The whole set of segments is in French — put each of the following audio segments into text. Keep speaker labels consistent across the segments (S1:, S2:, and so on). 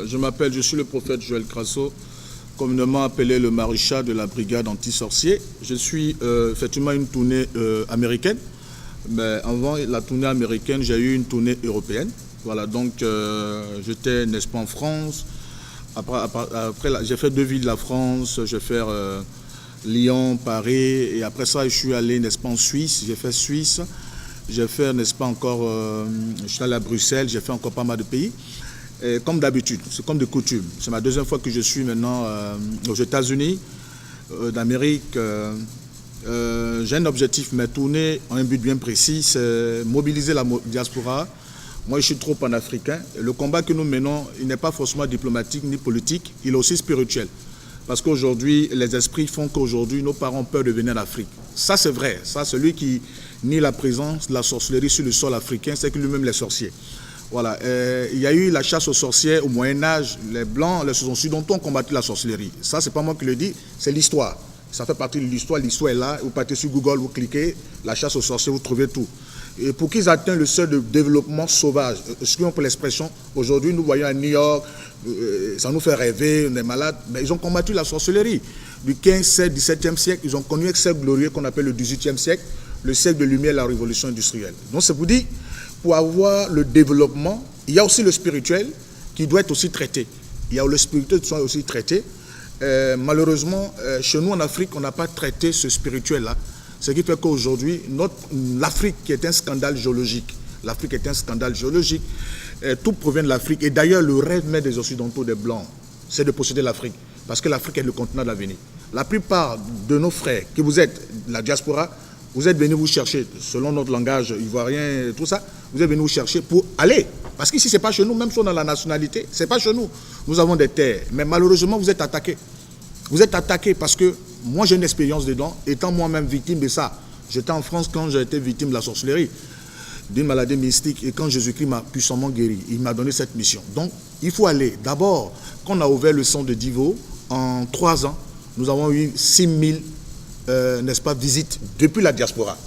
S1: Je suis le prophète Joël Crasso, communément appelé le maréchal de la brigade anti-sorcier. Je suis effectivement une tournée américaine, mais avant la tournée américaine, j'ai eu une tournée européenne. Voilà, donc j'étais, n'est-ce pas, en France. Après j'ai fait 2 villes de la France, j'ai fait Lyon, Paris, et après ça, je suis allé, n'est-ce pas, en Suisse. J'ai fait Suisse, j'ai fait, n'est-ce pas, encore, je suis allé à Bruxelles, j'ai fait encore pas mal de pays. Et comme d'habitude, c'est comme de coutume. C'est ma 2e fois que je suis maintenant aux États-Unis d'Amérique. J'ai un objectif, mais tourner en un but bien précis, c'est mobiliser la diaspora. Moi, je suis trop panafricain. Le combat que nous menons, il n'est pas forcément diplomatique ni politique, il est aussi spirituel. Parce qu'aujourd'hui, les esprits font qu'aujourd'hui, nos parents ont peur de venir en Afrique. Ça, c'est vrai. Ça, celui qui nie la présence de la sorcellerie sur le sol africain, c'est que lui-même les sorciers. Voilà. Il y a eu la chasse aux sorcières au Moyen-Âge. Les Blancs, les Occidentaux ont combattu la sorcellerie. Ça, c'est pas moi qui le dis, c'est l'histoire. Ça fait partie de l'histoire. L'histoire est là. Vous partez sur Google, vous cliquez, la chasse aux sorcières, vous trouvez tout. Et pour qu'ils atteignent le seuil de développement sauvage, excusez-moi pour l'expression, aujourd'hui nous voyons à New York, ça nous fait rêver, on est malade, mais ils ont combattu la sorcellerie. Du 15, 16, 17e siècle, ils ont connu un siècle glorieux qu'on appelle le 18e siècle, le siècle de lumière, la révolution industrielle. Donc c'est pour dire, pour avoir le développement, il y a aussi le spirituel qui doit être aussi traité. Il y a le spirituel qui doit être aussi traité. Malheureusement, chez nous en Afrique, on n'a pas traité ce spirituel-là. Ce qui fait qu'aujourd'hui, l'Afrique qui est un scandale géologique, l'Afrique est un scandale géologique, tout provient de l'Afrique. Et d'ailleurs, le rêve même des Occidentaux, des Blancs, c'est de posséder l'Afrique. Parce que l'Afrique est le continent d'avenir. La plupart de nos frères, que vous êtes, la diaspora, vous êtes venus vous chercher, selon notre langage ivoirien, tout ça, vous êtes venus vous chercher pour aller. Parce qu'ici, ce n'est pas chez nous, même si on a la nationalité, ce n'est pas chez nous. Nous avons des terres. Mais malheureusement, vous êtes attaqués. Vous êtes attaqués parce que moi, j'ai une expérience dedans, étant moi-même victime de ça. J'étais en France quand j'ai été victime de la sorcellerie, d'une maladie mystique, et quand Jésus-Christ m'a puissamment guéri, il m'a donné cette mission. Donc, il faut aller. D'abord, quand on a ouvert le centre de Divo, en 3 ans, nous avons eu 6 000, n'est-ce pas, visites depuis la diaspora.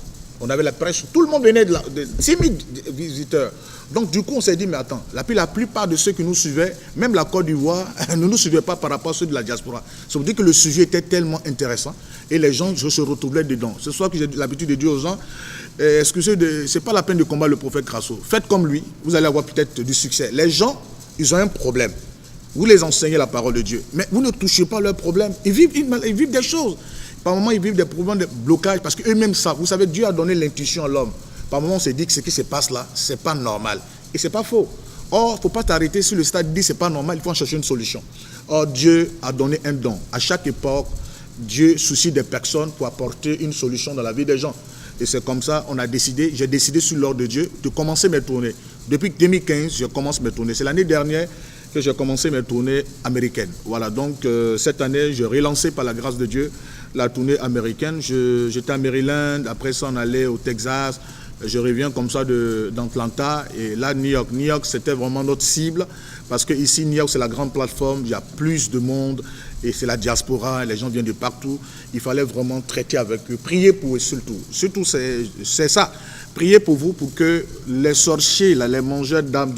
S1: On avait la presse, tout le monde venait de 6 000 visiteurs. Donc du coup, on s'est dit, mais attends, la plupart de ceux qui nous suivaient, même la Côte d'Ivoire, ne nous suivaient pas par rapport à ceux de la diaspora. Ça veut dire que le sujet était tellement intéressant et les gens se retrouvaient dedans. C'est ça que j'ai l'habitude de dire aux gens, excusez, c'est pas la peine de combattre le prophète Crasso. Faites comme lui, vous allez avoir peut-être du succès. Les gens, ils ont un problème. Vous les enseignez la parole de Dieu, mais vous ne touchez pas leurs problèmes. Ils vivent des choses. Par moments, ils vivent des problèmes de blocage parce qu'eux-mêmes savent. Vous savez, Dieu a donné l'intuition à l'homme. Par moments, on s'est dit que ce qui se passe là, ce n'est pas normal. Et ce n'est pas faux. Or, il ne faut pas t'arrêter sur le stade de dire que ce n'est pas normal, il faut en chercher une solution. Or, Dieu a donné un don. À chaque époque, Dieu soucie des personnes pour apporter une solution dans la vie des gens. Et c'est comme ça, j'ai décidé sur l'ordre de Dieu de commencer mes tournées. Depuis 2015, je commence mes tournées. C'est l'année dernière que j'ai commencé mes tournées américaines. Voilà, donc cette année, j'ai relancé par la grâce de Dieu la tournée américaine. J'étais à Maryland, après ça on allait au Texas, je reviens comme ça d'Atlanta et là New York. New York c'était vraiment notre cible parce que ici New York c'est la grande plateforme, il y a plus de monde et c'est la diaspora, les gens viennent de partout. Il fallait vraiment traiter avec eux, prier pour eux surtout c'est ça, prier pour vous pour que les sorciers, là, les mangeurs d'âmes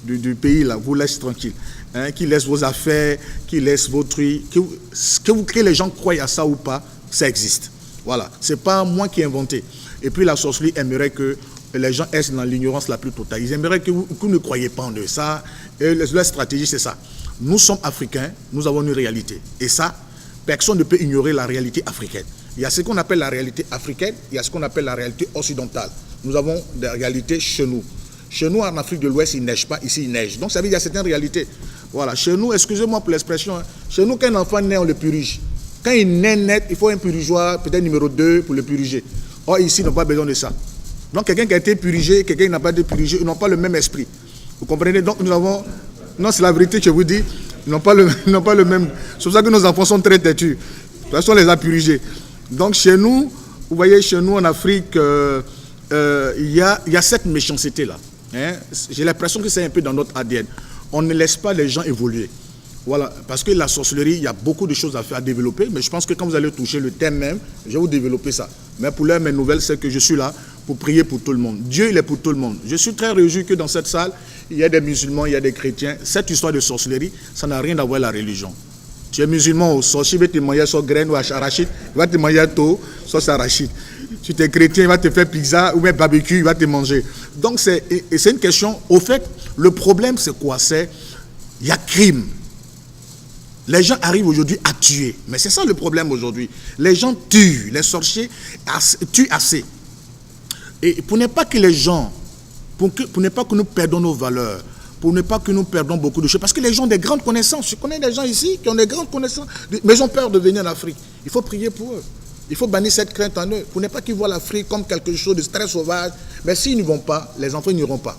S1: du pays là, vous laissent tranquille. Hein, qui laisse vos affaires, qui laisse vos trucs, que les gens croient à ça ou pas, ça existe. Voilà, c'est pas moi qui ai inventé. Et puis la sorcellerie aimerait que les gens restent dans l'ignorance la plus totale. Ils aimeraient que vous ne croyez pas en eux. Ça, et leur stratégie, c'est ça. Nous sommes africains, nous avons une réalité. Et ça, personne ne peut ignorer la réalité africaine. Il y a ce qu'on appelle la réalité africaine, il y a ce qu'on appelle la réalité occidentale. Nous avons des réalités chez nous. Chez nous, en Afrique de l'Ouest, il ne neige pas, ici, il neige. Donc, ça veut dire qu'il y a certaines réalités. Voilà, chez nous, excusez-moi pour l'expression, hein, chez nous, quand un enfant naît, on le purige. Quand il naît net, il faut un purigeoire, peut-être numéro 2, pour le puriger. Or, ici, ils n'ont pas besoin de ça. Donc, quelqu'un qui a été purigé, quelqu'un qui n'a pas été purigé, ils n'ont pas le même esprit. Vous comprenez? Donc, nous avons... Non, c'est la vérité que je vous dis. Ils n'ont pas le même... C'est pour ça que nos enfants sont très têtus. De toute façon, on les a purigés. Donc, chez nous, vous voyez, chez nous, en Afrique, il y a cette méchanceté-là. Hein? J'ai l'impression que c'est un peu dans notre ADN. On ne laisse pas les gens évoluer. Voilà, parce que la sorcellerie, il y a beaucoup de choses à faire, à développer, mais je pense que quand vous allez toucher le thème même, je vais vous développer ça. Mais pour l'heure, mes nouvelles, c'est que je suis là pour prier pour tout le monde. Dieu, il est pour tout le monde. Je suis très réjoui que dans cette salle, il y a des musulmans, il y a des chrétiens. Cette histoire de sorcellerie, ça n'a rien à voir avec la religion. Tu es musulman au sorcier, il va te manger sur graine ou arachide, il va te manger tôt, sauce arachide. Tu es chrétien, il va te faire pizza ou même barbecue, il va te manger. Donc c'est une question, au fait, le problème c'est quoi? C'est, il y a crime. Les gens arrivent aujourd'hui à tuer. Mais c'est ça le problème aujourd'hui. Les gens tuent, les sorciers tuent assez. Et pour ne pas que les gens, pour ne pas que nous perdons nos valeurs, pour ne pas que nous perdons beaucoup de choses, parce que les gens ont des grandes connaissances. Je connais des gens ici qui ont des grandes connaissances, mais ils ont peur de venir en Afrique. Il faut prier pour eux. Il faut bannir cette crainte en eux, pour ne pas qu'ils voient l'Afrique comme quelque chose de très sauvage. Mais s'ils ne vont pas, les enfants n'iront pas.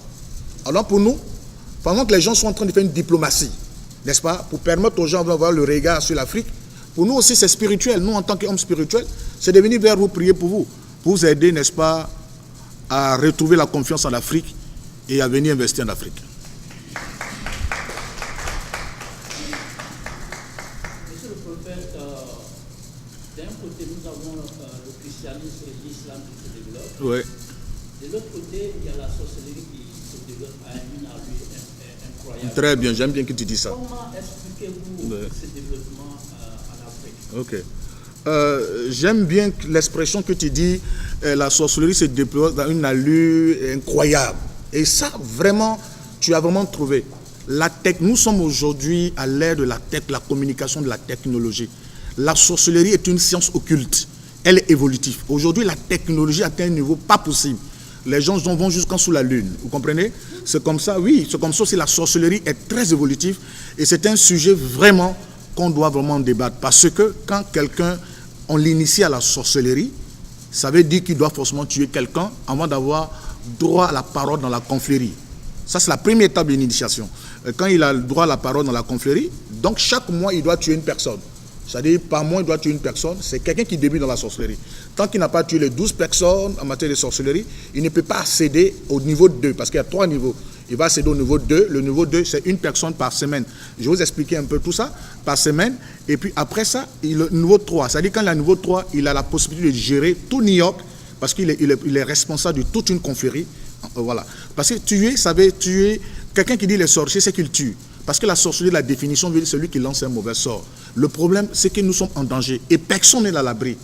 S1: Alors pour nous, pendant que les gens sont en train de faire une diplomatie, n'est-ce pas, pour permettre aux gens d'avoir le regard sur l'Afrique, pour nous aussi c'est spirituel. Nous, en tant qu'hommes spirituels, c'est de venir vers vous, prier pour vous aider, n'est-ce pas, à retrouver la confiance en Afrique et à venir investir en Afrique.
S2: Monsieur le prophète, d'un côté, nous avons le christianisme et l'islam qui se développent.
S1: Oui.
S2: De l'autre côté, il y a la sorcellerie qui se développe à une allure incroyable.
S1: Très bien, j'aime bien que tu dis ça.
S2: Comment expliquez-vous ce développement en Afrique?
S1: Ok. J'aime bien l'expression que tu dis, la sorcellerie se déploie dans une allure incroyable. Et ça, vraiment, tu as vraiment trouvé. Nous sommes aujourd'hui à l'ère de la communication, de la technologie. La sorcellerie est une science occulte. Elle est évolutive. Aujourd'hui, la technologie atteint un niveau pas possible. Les gens vont jusqu'en sous la lune. Vous comprenez? C'est comme ça, oui, c'est comme ça aussi la sorcellerie est très évolutive. Et c'est un sujet vraiment qu'on doit vraiment débattre. Parce que quand quelqu'un, on l'initie à la sorcellerie, ça veut dire qu'il doit forcément tuer quelqu'un avant d'avoir droit à la parole dans la confrérie. Ça, c'est la première étape de l'initiation. Quand il a le droit à la parole dans la confrérie, donc chaque mois, il doit tuer une personne. C'est-à-dire, par mois, il doit tuer une personne. C'est quelqu'un qui débute dans la sorcellerie. Tant qu'il n'a pas tué les 12 personnes en matière de sorcellerie, il ne peut pas accéder au niveau 2, parce qu'il y a 3 niveaux. Il va accéder au niveau 2. Le niveau 2, c'est une personne par semaine. Je vais vous expliquer un peu tout ça, par semaine. Et puis après ça, le niveau 3. C'est-à-dire, quand il a le niveau 3, il a la possibilité de gérer tout New York, parce qu'il est responsable de toute une confrérie. Voilà. Parce que tuer, ça veut tuer. Quelqu'un qui dit les sorciers, c'est qu'il tue. Parce que la sorcellerie, la définition, veut dire celui qui lance un mauvais sort. Le problème, c'est que nous sommes en danger et personne n'est à l'abri.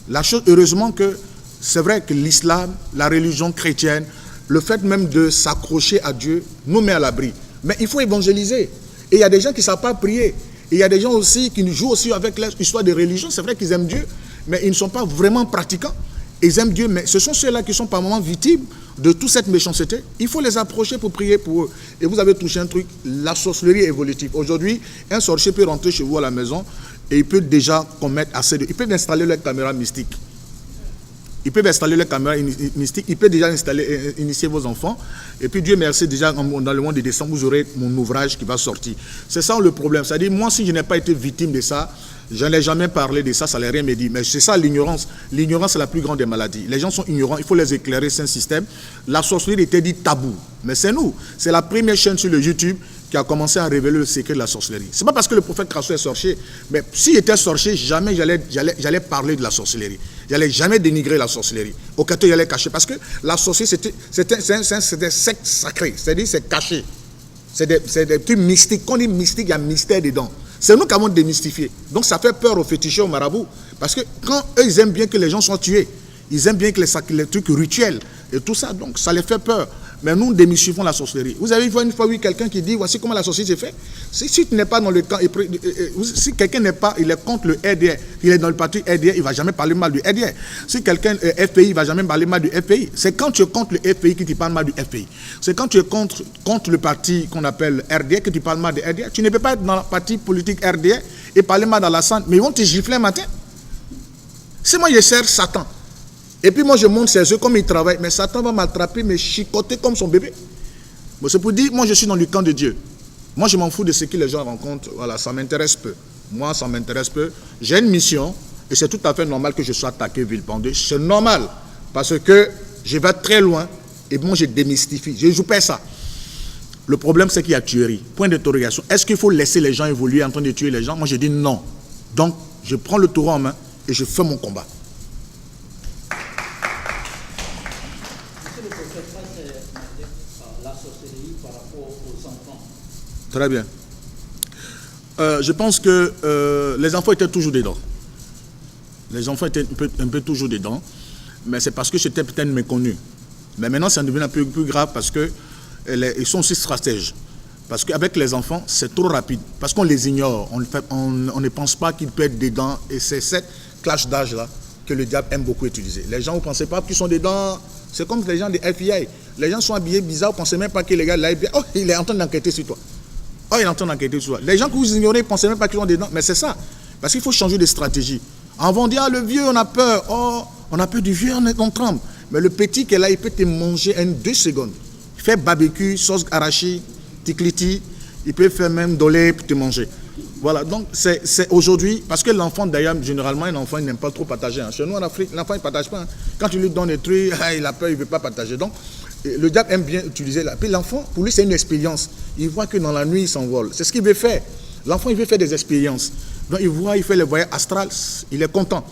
S1: La chose, heureusement que c'est vrai que l'islam, la religion chrétienne, le fait même de s'accrocher à Dieu nous met à l'abri. Mais il faut évangéliser. Et il y a des gens qui ne savent pas prier. Et il y a des gens aussi qui jouent aussi avec l'histoire de religion. C'est vrai qu'ils aiment Dieu, mais ils ne sont pas vraiment pratiquants. Ils aiment Dieu, mais ce sont ceux-là qui sont par moments victimes de toute cette méchanceté. Il faut les approcher pour prier pour eux. Et vous avez touché un truc, la sorcellerie est évolutive. Aujourd'hui, un sorcier peut rentrer chez vous à la maison et il peut déjà commettre assez de... Il peut installer leur caméra mystique. Il peut installer leur caméra mystique. Il peut déjà initier vos enfants. Et puis Dieu merci, déjà dans le mois de décembre, vous aurez mon ouvrage qui va sortir. C'est ça le problème. C'est-à-dire, moi, si je n'ai pas été victime de ça, je n'ai jamais parlé de ça, ça n'a rien me dit. Mais c'est ça l'ignorance. L'ignorance, c'est la plus grande des maladies. Les gens sont ignorants, il faut les éclairer, c'est un système. La sorcellerie était dit tabou. Mais c'est nous. C'est la première chaîne sur le YouTube qui a commencé à révéler le secret de la sorcellerie. Ce n'est pas parce que le prophète Krasso est sorcier, mais s'il était sorcier, jamais j'allais parler de la sorcellerie. J'allais jamais dénigrer la sorcellerie. Au cas où j'allais cacher. Parce que la sorcellerie, c'est des sectes sacrés. C'est-à-dire, c'est caché. C'est des trucs mystiques. Quand on dit mystique, il y a mystère dedans. C'est nous qui avons démystifié. Donc ça fait peur aux fétichés, aux marabouts. Parce que quand eux, ils aiment bien que les gens soient tués, ils aiment bien que les trucs rituels et tout ça, donc ça les fait peur. Mais nous démystifions la sorcellerie. Vous avez vu une fois quelqu'un qui dit, voici comment la sorcellerie se fait. Si tu n'es pas dans le camp, si quelqu'un n'est pas, il est contre le RDR, il est dans le parti RDR, il ne va jamais parler mal du RDR. Si quelqu'un est FPI, il ne va jamais parler mal du FPI. C'est quand tu es contre le FPI que tu parles mal du FPI. C'est quand tu es contre le parti qu'on appelle RDR que tu parles mal du RDR. Tu ne peux pas être dans le parti politique RDR et parler mal dans la salle, mais ils vont te gifler un matin. Si moi je sers Satan, et puis moi je monte ses œufs comme il travaille, mais Satan va m'attraper, me chicoter comme son bébé. Bon, c'est pour dire, moi je suis dans le camp de Dieu. Moi je m'en fous de ce que les gens rencontrent, voilà, ça m'intéresse peu. Moi ça m'intéresse peu. J'ai une mission, et c'est tout à fait normal que je sois attaqué, vilipendé. C'est normal, parce que je vais très loin, et moi je démystifie, je ne joue pas ça. Le problème c'est qu'il y a tuerie. Point d'interrogation. Est-ce qu'il faut laisser les gens évoluer en train de tuer les gens? Moi je dis non. Donc je prends le taureau en main, et je fais mon combat. Très bien. Je pense que les enfants étaient toujours dedans. Les enfants étaient un peu toujours dedans, mais c'est parce que j'étais peut-être méconnu. Mais maintenant, ça devient un peu plus grave parce qu'ils sont aussi stratèges. Parce qu'avec les enfants, c'est trop rapide. Parce qu'on les ignore. On ne pense pas qu'ils peuvent être dedans. Et c'est cette clash d'âge-là que le diable aime beaucoup utiliser. Les gens, vous ne pensez pas qu'ils sont dedans. C'est comme les gens des FBI. Les gens sont habillés bizarre. Vous ne pensez même pas que les gars de la FBI, oh, il est en train d'enquêter sur toi. Oh, il est en train d'enquêter sur toi. Les gens que vous ignorez, vous ne pensez même pas qu'ils sont dedans. Mais c'est ça. Parce qu'il faut changer de stratégie. Avant de dire, ah, le vieux, on a peur. Oh, on a peur du vieux, on tremble. Mais le petit qui est là, il peut te manger en 2 secondes. Il fait barbecue, sauce arachide, tikliti, il peut faire même dolé pour te manger. Voilà, donc c'est aujourd'hui, parce que l'enfant d'ailleurs, généralement, un enfant, il n'aime pas trop partager. Hein. Chez nous en Afrique, l'enfant, il ne partage pas. Hein. Quand tu lui donnes des trucs, il a peur, il ne veut pas partager. Donc, le diable aime bien utiliser la. Puis l'enfant, pour lui, c'est une expérience. Il voit que dans la nuit, il s'envole. C'est ce qu'il veut faire. L'enfant, il veut faire des expériences. Donc, il voit, il fait le voyage astral, il est content.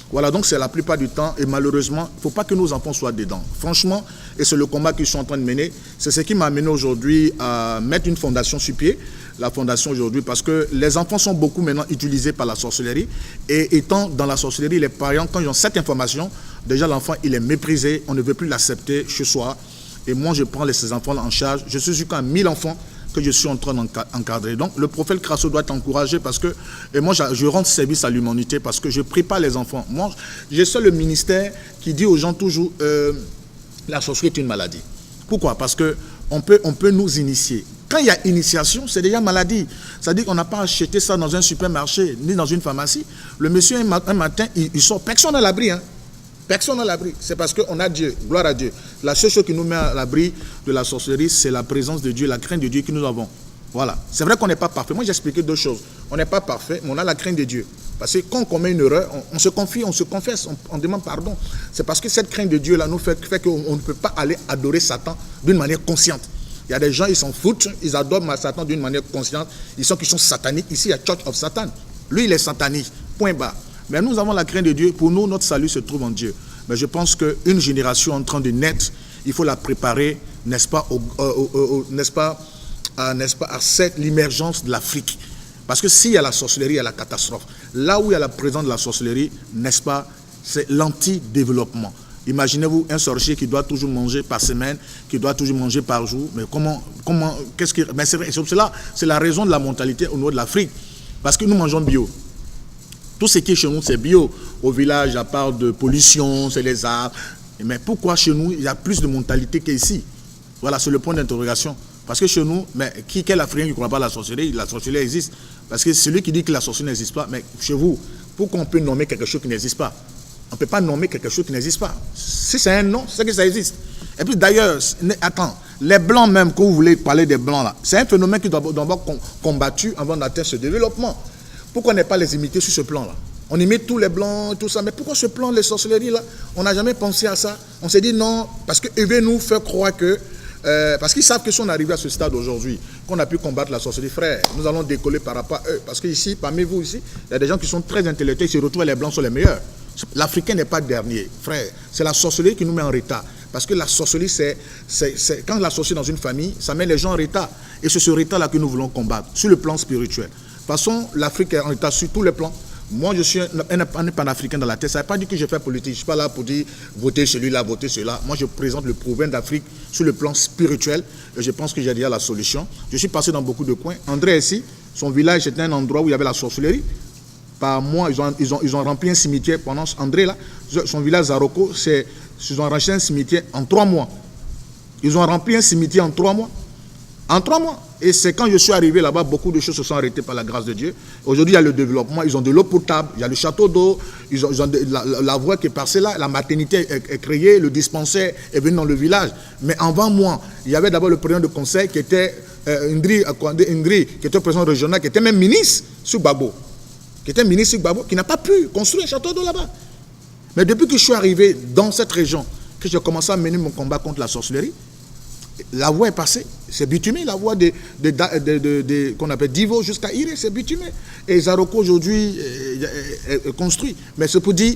S1: Voilà, donc c'est la plupart du temps, et malheureusement, il ne faut pas que nos enfants soient dedans. Franchement, et c'est le combat qu'ils sont en train de mener, c'est ce qui m'a amené aujourd'hui à mettre une fondation sur pied, la fondation aujourd'hui, parce que les enfants sont beaucoup maintenant utilisés par la sorcellerie, et étant dans la sorcellerie, les parents, quand ils ont cette information, déjà l'enfant, il est méprisé, on ne veut plus l'accepter chez soi, et moi je prends ces enfants-là en charge, je suis jusqu'à 1000 enfants, que je suis en train d'encadrer. Donc le prophète Krasso doit être encouragé parce que, et moi je rends service à l'humanité parce que je prépare les enfants. Moi, j'ai seul le ministère qui dit aux gens toujours, la sorcellerie est une maladie. Pourquoi? Parce qu'on peut nous initier. Quand il y a initiation, c'est déjà maladie. C'est-à-dire qu'on n'a pas acheté ça dans un supermarché, ni dans une pharmacie. Le monsieur, un matin, il sort, personne à l'abri, hein. Personne à l'abri. C'est parce qu'on a Dieu. Gloire à Dieu. La seule chose qui nous met à l'abri de la sorcellerie, c'est la présence de Dieu, la crainte de Dieu que nous avons. Voilà. C'est vrai qu'on n'est pas parfait. Moi, j'ai expliqué 2 choses. On n'est pas parfait, mais on a la crainte de Dieu. Parce que quand on commet une erreur, on se confie, on se confesse, on demande pardon. C'est parce que cette crainte de Dieu-là nous fait qu'on ne peut pas aller adorer Satan d'une manière consciente. Il y a des gens, ils s'en foutent, ils adorent Satan d'une manière consciente. Ils sont sataniques. Ici, il y a Church of Satan. Lui, il est satanique. Point barre. Mais nous avons la crainte de Dieu. Pour nous, notre salut se trouve en Dieu. Mais je pense qu'une génération en train de naître, il faut la préparer, n'est-ce pas, à l'émergence de l'Afrique. Parce que s'il y a la sorcellerie, il y a la catastrophe. Là où il y a la présence de la sorcellerie, n'est-ce pas, c'est l'anti-développement. Imaginez-vous un sorcier qui doit toujours manger par semaine, qui doit toujours manger par jour. Mais qu'est-ce que... Mais c'est cela, c'est la raison de la mentalité au niveau de l'Afrique. Parce que nous mangeons bio. Tout ce qui est chez nous, c'est bio. Au village, à part de pollution, c'est les arbres. Mais pourquoi chez nous, il y a plus de mentalité qu'ici? Voilà, c'est le point d'interrogation. Parce que chez nous, mais quel Africain qui ne croit pas à la sorcellerie existe. Parce que celui qui dit que la sorcellerie n'existe pas, mais chez vous, pourquoi on peut nommer quelque chose qui n'existe pas? On ne peut pas nommer quelque chose qui n'existe pas. Si c'est un nom, c'est que ça existe. Et puis d'ailleurs, attends, les blancs même, quand vous voulez parler des blancs là, c'est un phénomène qui doit être combattu avant d'atteindre ce développement. Pourquoi ne pas les imiter sur ce plan-là? On imite tous les blancs, tout ça. Mais pourquoi ce plan, les sorcelleries-là? On n'a jamais pensé à ça. On s'est dit non, parce qu'ils veulent nous faire croire que... parce qu'ils savent que si on arrive à ce stade aujourd'hui, qu'on a pu combattre la sorcellerie, frère, nous allons décoller par rapport à eux. Parce qu'ici, parmi vous ici, il y a des gens qui sont très intellectuels, qui se retrouvent, les blancs sont les meilleurs. L'Africain n'est pas dernier, frère. C'est la sorcellerie qui nous met en retard. Parce que la sorcellerie, quand la sorcellerie est dans une famille, ça met les gens en retard. Et c'est ce retard-là que nous voulons combattre, sur le plan spirituel. De toute façon, l'Afrique est en retard sur tous les plans. Moi, je suis un panafricain dans la tête. Ça ne veut pas dire que je fais politique. Je ne suis pas là pour dire voter celui-là, voter celui-là. Moi, je présente le province d'Afrique sur le plan spirituel. Et je pense que j'ai déjà la solution. Je suis passé dans beaucoup de coins. André, ici, son village était un endroit où il y avait la sorcellerie. Par mois, ils ont rempli un cimetière pendant André, là. Son village Zaroko, ils ont rempli un cimetière en 3 mois. Ils ont rempli un cimetière en 3 mois. En 3 mois. Et c'est quand je suis arrivé là-bas, beaucoup de choses se sont arrêtées par la grâce de Dieu. Aujourd'hui, il y a le développement, ils ont de l'eau potable, il y a le château d'eau, ils ont la voie qui est passée là, la maternité est créée, le dispensaire est venu dans le village. Mais avant moi, il y avait d'abord le président de conseil qui était Ingri, qui était président régional, qui était même ministre sur Gbagbo, qui n'a pas pu construire un château d'eau là-bas. Mais depuis que je suis arrivé dans cette région, que j'ai commencé à mener mon combat contre la sorcellerie, la voie est passée, c'est bitumé, la voie qu'on appelle d'Ivo jusqu'à Iré, c'est bitumé. Et Zaroko aujourd'hui est construit. Mais c'est pour dire,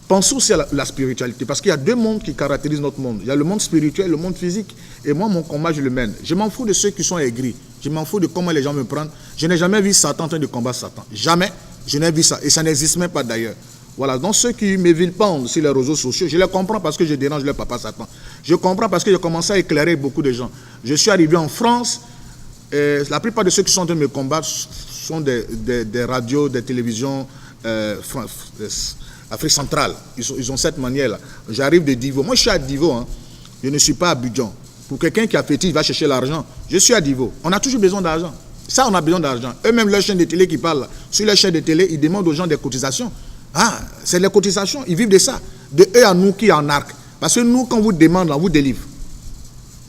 S1: Pensez aussi à la spiritualité, parce qu'il y a deux mondes qui caractérisent notre monde. Il y a le monde spirituel et le monde physique. Et moi, mon combat, je le mène. Je m'en fous de ceux qui sont aigris. Je m'en fous de comment les gens me prennent. Je n'ai jamais vu Satan en train de combattre Satan. Jamais, je n'ai vu ça. Et ça n'existe même pas d'ailleurs. Voilà, donc ceux qui me vilipendent sur les réseaux sociaux, je les comprends parce que je dérange leur papa Satan. Je comprends parce que j'ai commencé à éclairer beaucoup de gens. Je suis arrivé en France, et la plupart de ceux qui sont en train de me combattre sont des radios, des télévisions Afrique centrale. Ils ont cette manière-là. J'arrive de Divo. Moi, je suis à Divo. Hein. Je ne suis pas à Abidjan. Pour quelqu'un qui a fétiche, il va chercher l'argent. Je suis à Divo. On a toujours besoin d'argent. Ça, on a besoin d'argent. Eux-mêmes, leur chaîne de télé qui parle, sur leur chaîne de télé, ils demandent aux gens des cotisations. Ah, c'est les cotisations. Ils vivent de ça. De eux à nous qui en arc. Parce que nous, quand on vous demande, on vous délivre.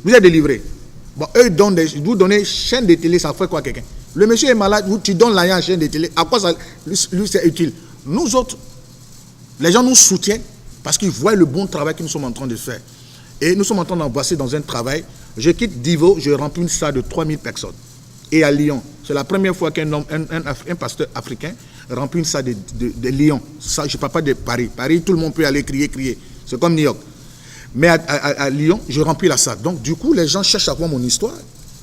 S1: Vous êtes délivré. Bon, eux, vous donnez chaîne de télé, ça fait quoi quelqu'un? Le monsieur est malade, tu donnes l'argent à chaîne de télé. À quoi ça lui c'est utile? Nous autres, les gens nous soutiennent parce qu'ils voient le bon travail que nous sommes en train de faire. Et nous sommes en train d'embrasser dans un travail. Je quitte Divo, je remplis une salle de 3000 personnes. Et à Lyon, c'est la première fois qu'un homme, un pasteur africain remplit une salle de Lyon. Ça, je ne parle pas de Paris. Paris, tout le monde peut aller crier. C'est comme New York. Mais à Lyon, je remplis la salle. Donc, du coup, les gens cherchent à voir mon histoire.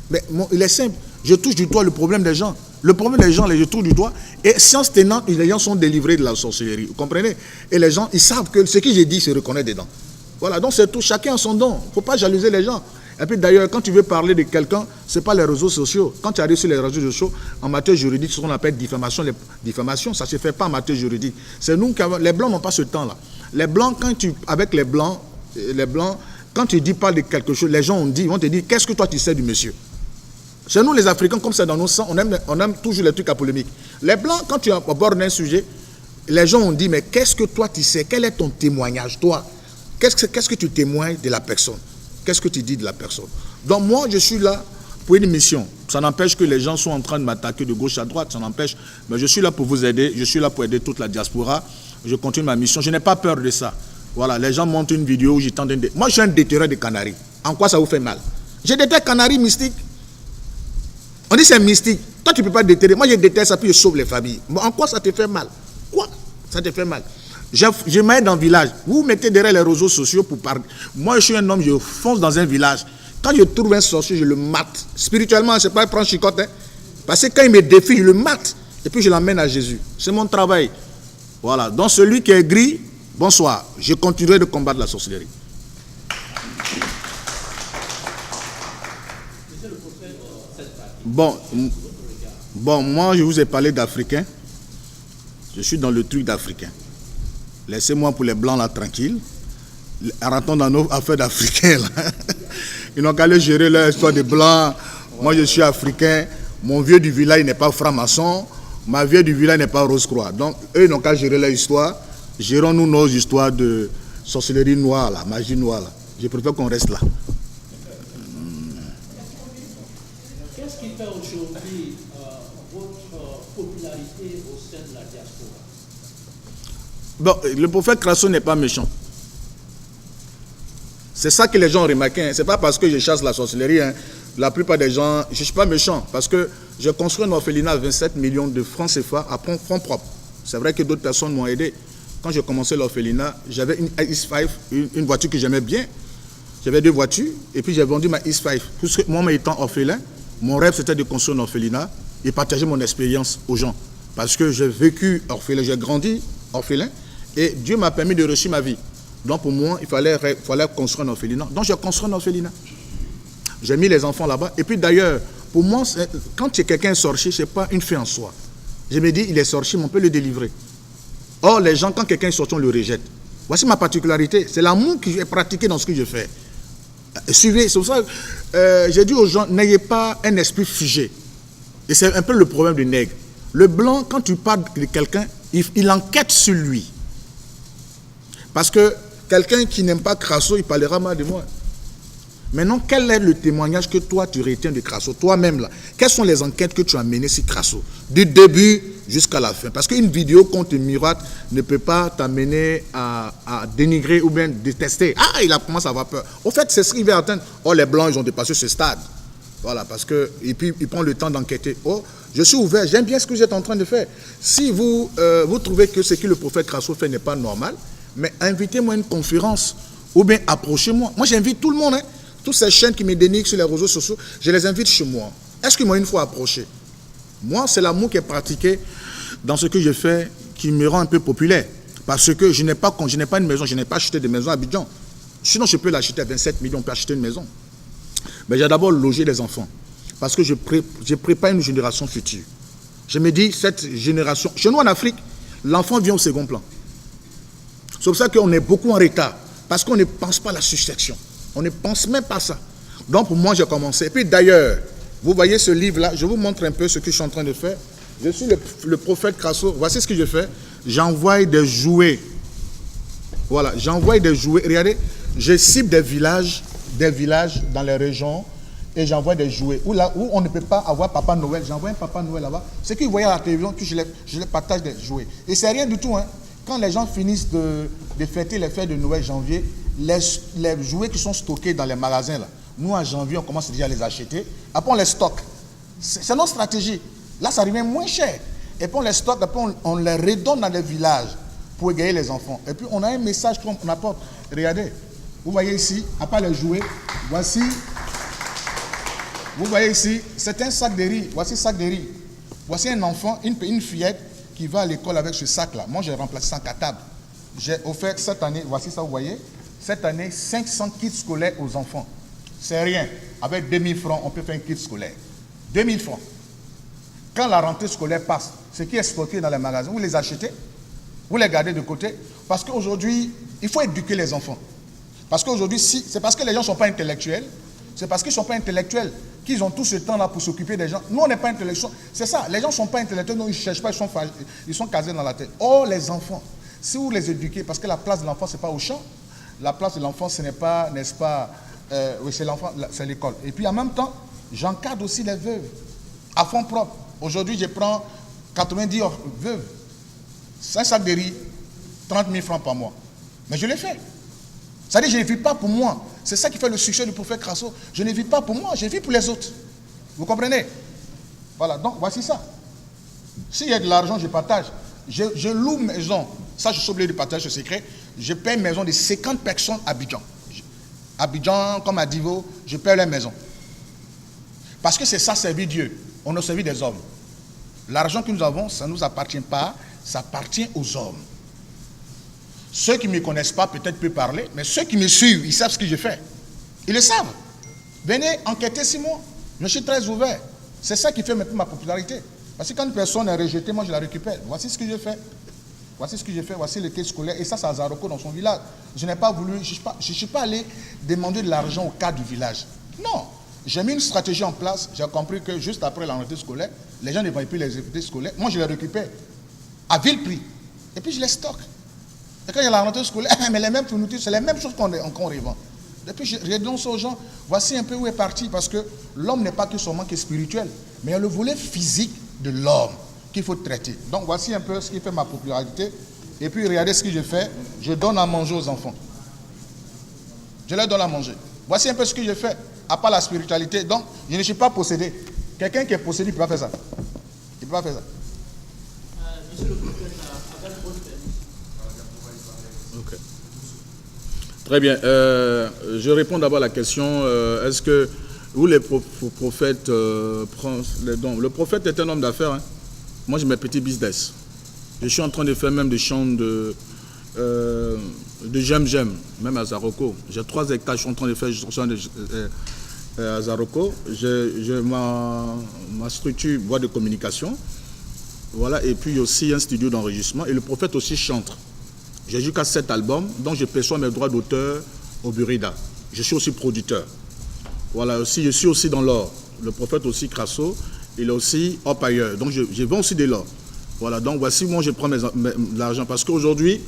S1: Mais il est simple. Je touche du doigt le problème des gens. Le problème des gens, je touche du doigt. Et science tenante, les gens sont délivrés de la sorcellerie. Vous comprenez? Et les gens, ils savent que ce que j'ai dit se reconnaît dedans. Voilà, donc c'est tout. Chacun a son don. Il ne faut pas jalouser les gens. Et puis d'ailleurs, quand tu veux parler de quelqu'un, ce n'est pas les réseaux sociaux. Quand tu arrives sur les réseaux sociaux, en matière juridique, ce qu'on appelle diffamation. Diffamation, ça ne se fait pas en matière juridique. C'est nous qui avons... Les Blancs n'ont pas ce temps-là. Les Blancs, avec les Blancs, quand tu dis pas de quelque chose, les gens vont te dire, qu'est-ce que toi tu sais du monsieur? Chez nous, les Africains, comme c'est dans nos sangs, on aime toujours les trucs à polémique. Les Blancs, quand tu abordes un sujet, les gens ont dit, mais qu'est-ce que toi tu sais? Quel est ton témoignage, toi? Qu'est-ce que tu témoignes de la personne? Qu'est-ce que tu dis de la personne? Donc moi, je suis là pour une mission. Ça n'empêche que les gens sont en train de m'attaquer de gauche à droite, ça n'empêche. Mais je suis là pour vous aider, je suis là pour aider toute la diaspora. Je continue ma mission, je n'ai pas peur de ça. Voilà, les gens montent une vidéo où j'étends des... Moi, je suis un déterreur de canaries. En quoi ça vous fait mal? Je déterre canaries mystiques. On dit c'est mystique. Toi, tu ne peux pas déterrer. Moi, je déterre ça, puis je sauve les familles. Mais en quoi ça te fait mal? Quoi? Ça te fait mal? Je m'aide dans le village. Vous mettez derrière les réseaux sociaux pour parler. Moi, je suis un homme, je fonce dans un village. Quand je trouve un sorcier, je le mate. Spirituellement, je ne sais pas prendre chicotte. Hein? Parce que quand il me défie, je le mate. Et puis, je l'emmène à Jésus. C'est mon travail. Voilà. Donc, celui qui est gris, bonsoir. Je continuerai de combattre la sorcellerie. Bon, moi, je vous ai parlé d'Africains. Je suis dans le truc d'Africains. Laissez-moi pour les Blancs là tranquille. Rentrons dans nos affaires d'Africains. Ils n'ont qu'à aller gérer leur histoire de Blancs. Moi, je suis Africain. Mon vieux du village n'est pas franc-maçon. Ma vieille du village n'est pas Rose-Croix. Donc, eux, ils n'ont qu'à gérer leur histoire. Gérons-nous nos histoires de sorcellerie noire, là, magie noire. Là. Je préfère qu'on reste là.
S2: Qu'est-ce qui fait aujourd'hui votre popularité au sein de la diaspora?
S1: Bon, le prophète Krasso n'est pas méchant. C'est ça que les gens ont remarqué. Hein. Ce n'est pas parce que je chasse la sorcellerie. Hein. La plupart des gens, je ne suis pas méchant. Parce que j'ai construit un orphelinat à 27 millions de francs CFA à fonds propres. C'est vrai que d'autres personnes m'ont aidé. Quand j'ai commencé l'orphelinat, j'avais une X5, une voiture que j'aimais bien. J'avais 2 voitures et puis j'ai vendu ma X5. Puisque moi, étant orphelin, mon rêve c'était de construire un orphelinat et partager mon expérience aux gens. Parce que j'ai vécu orphelin, j'ai grandi orphelin et Dieu m'a permis de réussir ma vie. Donc pour moi, il fallait construire un orphelinat. Donc j'ai construit un orphelinat. J'ai mis les enfants là-bas. Et puis d'ailleurs, pour moi, quand quelqu'un est sorcier, ce n'est pas une fin en soi. Je me dis, il est sorcier, mais on peut le délivrer. Or, les gens, quand quelqu'un est sorti, on le rejette. Voici ma particularité. C'est l'amour que j'ai pratiqué dans ce que je fais. Suivez, c'est pour ça que j'ai dit aux gens, n'ayez pas un esprit figé. Et c'est un peu le problème du nègre. Le blanc, quand tu parles de quelqu'un, il enquête sur lui. Parce que quelqu'un qui n'aime pas Krasso, il parlera mal de moi. Maintenant, quel est le témoignage que toi, tu retiens de Krasso, toi-même là? Quelles sont les enquêtes que tu as menées sur Krasso, du début jusqu'à la fin? Parce qu'une vidéo qu'on te miroite ne peut pas t'amener à dénigrer ou bien détester. Ah, il a commencé à avoir peur. Au fait, c'est ce qu'il va atteindre. Oh, les Blancs, ils ont dépassé ce stade. Voilà, parce que, et puis, ils prennent le temps d'enquêter. Oh, je suis ouvert, j'aime bien ce que vous êtes en train de faire. Si vous trouvez que ce que le prophète Krasso fait n'est pas normal, Mais invitez-moi à une conférence ou bien approchez-moi. Moi, j'invite tout le monde. Hein. Toutes ces chaînes qui me dénigrent sur les réseaux sociaux, je les invite chez moi. Est-ce qu'ils m'ont une fois approché? Moi, c'est l'amour qui est pratiqué dans ce que je fais qui me rend un peu populaire. Parce que je n'ai pas une maison, je n'ai pas acheté de maison à Abidjan. Sinon, je peux l'acheter à 27 millions, on peut acheter une maison. Mais j'ai d'abord logé les enfants. Parce que je prépare une génération future. Je me dis, cette génération... Chez nous, en Afrique, l'enfant vient au second plan. C'est pour ça qu'on est beaucoup en retard. Parce qu'on ne pense pas à la succession. On ne pense même pas à ça. Donc, pour moi, j'ai commencé. Et puis, d'ailleurs, vous voyez ce livre-là, je vous montre un peu ce que je suis en train de faire. Je suis le prophète Krasso. Voici ce que je fais. J'envoie des jouets. Voilà, j'envoie des jouets. Regardez, je cible des villages dans les régions et j'envoie des jouets. Où on ne peut pas avoir Papa Noël, j'envoie un Papa Noël là-bas. C'est qu'ils voyaient à la télévision que je les partage des jouets. Et c'est rien du tout. Hein. Quand les gens finissent de fêter les fêtes de Noël janvier, les jouets qui sont stockés dans les magasins, là, nous en janvier, on commence déjà à les acheter. Après, on les stocke. C'est notre stratégie. Là, ça revient moins cher. Et puis, on les stocke, après, on les redonne dans les villages pour égayer les enfants. Et puis, on a un message qu'on apporte. Regardez, vous voyez ici, à part les jouets, voici, vous voyez ici, c'est un sac de riz. Voici le sac de riz. Voici un enfant, une fillette qui va à l'école avec ce sac-là. Moi, j'ai remplacé ça en cartable. J'ai offert cette année, voici ça, vous voyez, cette année, 500 kits scolaires aux enfants. C'est rien. Avec 2000 francs, on peut faire un kit scolaire. 2000 francs. Quand la rentrée scolaire passe, ce qui est stocké dans les magasins, vous les achetez, vous les gardez de côté. Parce qu'aujourd'hui, il faut éduquer les enfants. Parce qu'aujourd'hui, c'est parce que les gens ne sont pas intellectuels, c'est parce qu'ils ne sont pas intellectuels qu'ils ont tout ce temps-là pour s'occuper des gens. Nous, on n'est pas intellectuels. C'est ça, les gens ne sont pas intellectuels, donc ils ne cherchent pas, ils sont casés dans la tête. Or, les enfants, si vous les éduquez, parce que la place de l'enfant, ce n'est pas au champ, la place de l'enfant, ce n'est pas, n'est-ce pas, oui, c'est l'enfant, c'est l'école. Et puis en même temps, j'encadre aussi les veuves à fond propre. Aujourd'hui, je prends 90 veuves, 5 sacs de riz, 30 000 francs par mois. Mais je l'ai fait. C'est-à-dire, je ne vis pas pour moi. C'est ça qui fait le succès du prophète Krasso. Je ne vis pas pour moi, je vis pour les autres. Vous comprenez? Voilà, donc voici ça. S'il y a de l'argent, je partage. Je loue une maison. Ça, je suis obligé de partager ce secret. Je paie une maison de 50 personnes à Abidjan. Abidjan, comme à Divo, je paie leur maison. Parce que c'est ça, servir Dieu. On a servi des hommes. L'argent que nous avons, ça ne nous appartient pas, ça appartient aux hommes. Ceux qui ne me connaissent pas, peut-être peuvent parler, mais ceux qui me suivent, ils savent ce que je fais. Ils le savent. Venez enquêter sur moi. Je suis très ouvert. C'est ça qui fait maintenant ma popularité. Parce que quand une personne est rejetée, moi je la récupère. Voici ce que je fais. Voici ce que j'ai fait, voici le quai scolaire. Et ça, c'est à Zaroko dans son village. Je n'ai pas voulu, je ne suis pas allé demander de l'argent au cadre du village. Non. J'ai mis une stratégie en place. J'ai compris que juste après la rentrée scolaire, les gens ne voyaient plus les activités scolaires. Moi, je les récupère à vil prix. Et puis, je les stocke. Et quand il y a la rentrée scolaire, mais les mêmes fournitures, c'est les mêmes choses qu'on revend. Et puis, je redonne ça aux gens. Voici un peu où est parti. Parce que l'homme n'est pas que son manque spirituel, mais il y a le volet physique de l'homme qu'il faut traiter. Donc, voici un peu ce qui fait ma popularité. Et puis, regardez ce que je fais. Je donne à manger aux enfants. Je leur donne à manger. Voici un peu ce que je fais. À part la spiritualité. Donc, je ne suis pas possédé. Quelqu'un qui est possédé, il ne peut pas faire ça. Il ne peut pas faire ça.
S2: Monsieur le prophète, avec votre permis.
S1: Ok. Très bien. Je réponds d'abord à la question. Est-ce que vous, les prophètes, prennent les dons? Le prophète est un homme d'affaires. Hein. Moi, j'ai mes petits business. Je suis en train de faire même des champs de j'aime, même à Zaroko. J'ai 3 hectares, je suis en train de faire à Zaroko. J'ai ma structure boîte de communication. Voilà, et puis aussi un studio d'enregistrement. Et le prophète aussi chante. J'ai jusqu'à 7 albums, dont je perçois mes droits d'auteur au Burida. Je suis aussi producteur. Voilà, aussi, je suis aussi dans l'or. Le prophète aussi, Krasso, il est aussi hop ailleurs. Donc je vends aussi de l'or. Voilà, donc voici moi je prends l'argent. Parce qu'aujourd'hui,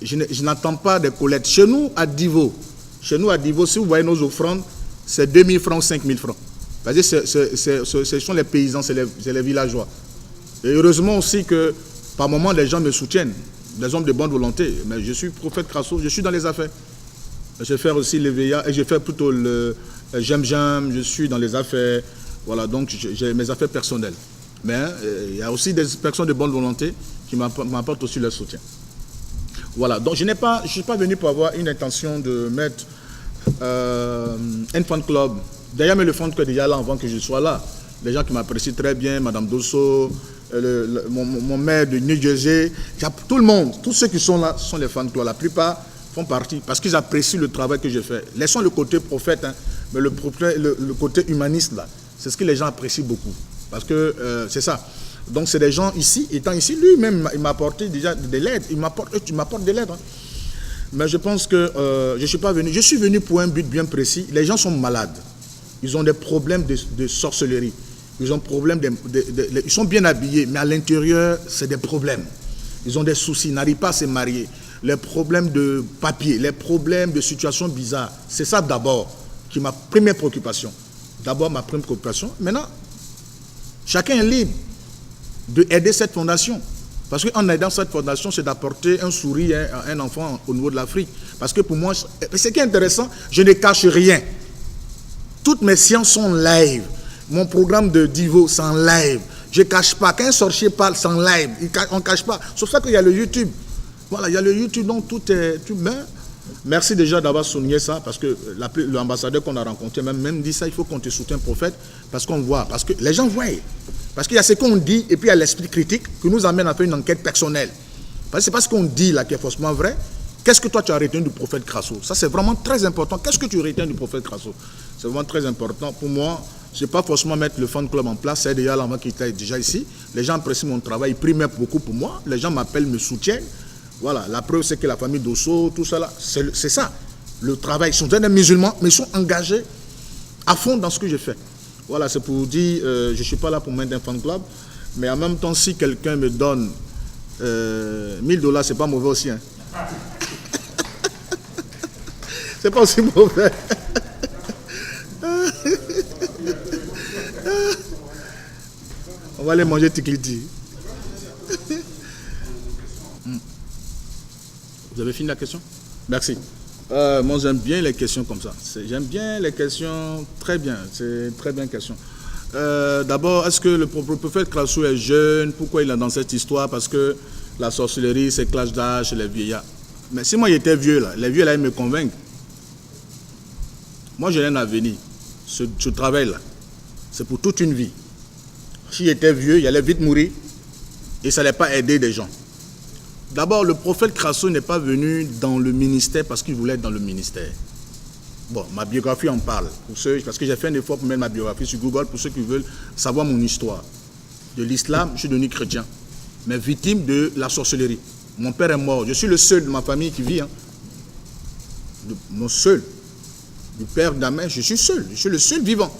S1: je n'attends pas des collectes. Chez nous, à Divo, si vous voyez nos offrandes, c'est 2000 francs ou 5000 francs. C'est-à-dire ce sont les paysans, c'est les villageois. Et heureusement aussi que par moments, les gens me soutiennent, des hommes de bonne volonté. Mais je suis prophète Krasso, je suis dans les affaires. Je fais aussi l'EVA et je fais plutôt le j'aime, je suis dans les affaires. Voilà, donc j'ai mes affaires personnelles. Mais il y a aussi des personnes de bonne volonté qui m'apportent aussi leur soutien. Voilà, donc je ne suis pas venu pour avoir une intention de mettre un fan club. D'ailleurs, mais le fan club est déjà là avant que je sois là. Les gens qui m'apprécient très bien, Madame Dosso, mon maire de New Jersey, tout le monde, tous ceux qui sont là sont les fan clubs. La plupart font partie parce qu'ils apprécient le travail que je fais. Laissons le côté prophète, hein, mais le côté humaniste, là, c'est ce que les gens apprécient beaucoup. Parce que c'est ça. Donc c'est des gens ici, étant ici, lui-même, il m'a apporté déjà de l'aide. Tu m'apportes de l'aide. Hein. Mais je pense que je suis pas venu. Je suis venu pour un but bien précis. Les gens sont malades. Ils ont des problèmes de sorcellerie. Ils ont problème ils sont bien habillés, mais à l'intérieur, c'est des problèmes. Ils ont des soucis, ils n'arrivent pas à se marier. Les problèmes de papier, les problèmes de situations bizarres. C'est ça d'abord qui est ma première préoccupation. D'abord ma première préoccupation. Maintenant, chacun est libre d'aider cette fondation. Parce qu'en aidant cette fondation, c'est d'apporter un sourire à un enfant au niveau de l'Afrique. Parce que pour moi, ce qui est intéressant, je ne cache rien. Toutes mes séances sont live. Mon programme de Divo, c'est en live. Je ne cache pas. Quand un sorcier parle, c'est en live. On ne cache pas. Sauf ça qu'il y a le YouTube. Voilà, il y a le YouTube, donc tout est... Merci déjà d'avoir souligné ça, parce que l'ambassadeur qu'on a rencontré même dit ça, il faut qu'on te soutienne, prophète, parce qu'on voit, parce que les gens voient. Parce qu'il y a ce qu'on dit, et puis il y a l'esprit critique qui nous amène à faire une enquête personnelle. Parce que c'est pas ce qu'on dit là qui est forcément vrai. Qu'est-ce que toi tu as retenu du prophète Krasso? Ça c'est vraiment très important. Qu'est-ce que tu retiens du prophète Krasso? C'est vraiment très important. Pour moi, je ne vais pas forcément mettre le fan club en place. C'est déjà l'envoi qui était déjà ici. Les gens apprécient mon travail, ils prient beaucoup pour moi. Les gens m'appellent, me soutiennent. Voilà, la preuve c'est que la famille Dosso, tout ça là, c'est ça. Le travail, ils sont des musulmans, mais ils sont engagés à fond dans ce que je fais. Voilà, c'est pour dire, je ne suis pas là pour mettre un fan club, mais en même temps, si quelqu'un me donne $1000, c'est pas mauvais aussi. Hein. C'est pas aussi mauvais. On va aller manger tikliti. Vous avez fini la question? Merci. Moi, j'aime bien les questions comme ça. J'aime bien les questions, très bien. C'est très bien question. D'abord, est-ce que le prophète Krasso est jeune? Pourquoi il est dans cette histoire? Parce que la sorcellerie, c'est clash d'âge chez les vieillards. Mais si moi, il était vieux, là, les vieux, là, ils me convainquent. Moi, j'ai un avenir. Ce travail-là, c'est pour toute une vie. S'il était vieux, il allait vite mourir et ça n'allait pas aider des gens. D'abord, le prophète Krasso n'est pas venu dans le ministère parce qu'il voulait être dans le ministère. Bon, ma biographie en parle, parce que j'ai fait un effort pour mettre ma biographie sur Google pour ceux qui veulent savoir mon histoire. De l'islam, je suis devenu chrétien, mais victime de la sorcellerie. Mon père est mort, je suis le seul de ma famille qui vit. Hein. Mon seul. Du père d'Amé, je suis le seul vivant.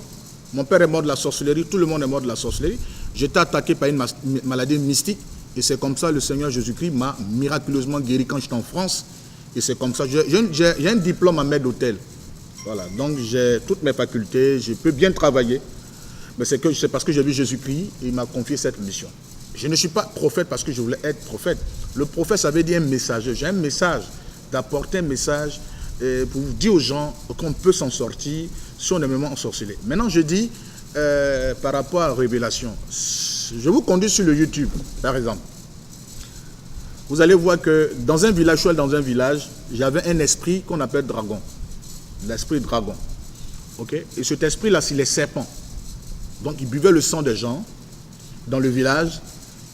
S1: Mon père est mort de la sorcellerie, tout le monde est mort de la sorcellerie. J'étais attaqué par une maladie mystique. Et c'est comme ça le Seigneur Jésus-Christ m'a miraculeusement guéri quand j'étais en France. Et c'est comme ça. J'ai un diplôme en maître d'hôtel. Voilà. Donc j'ai toutes mes facultés. Je peux bien travailler. Mais c'est parce que j'ai vu Jésus-Christ et il m'a confié cette mission. Je ne suis pas prophète parce que je voulais être prophète. Le prophète, ça veut dire un messager. J'ai un message, d'apporter un message pour dire aux gens qu'on peut s'en sortir si on est vraiment ensorcelé. Maintenant, je dis, par rapport à la révélation, je vous conduis sur le YouTube, par exemple. Vous allez voir que dans un village, j'avais un esprit qu'on appelle dragon. L'esprit dragon. Okay? Et cet esprit-là, c'est les serpents. Donc, il buvait le sang des gens dans le village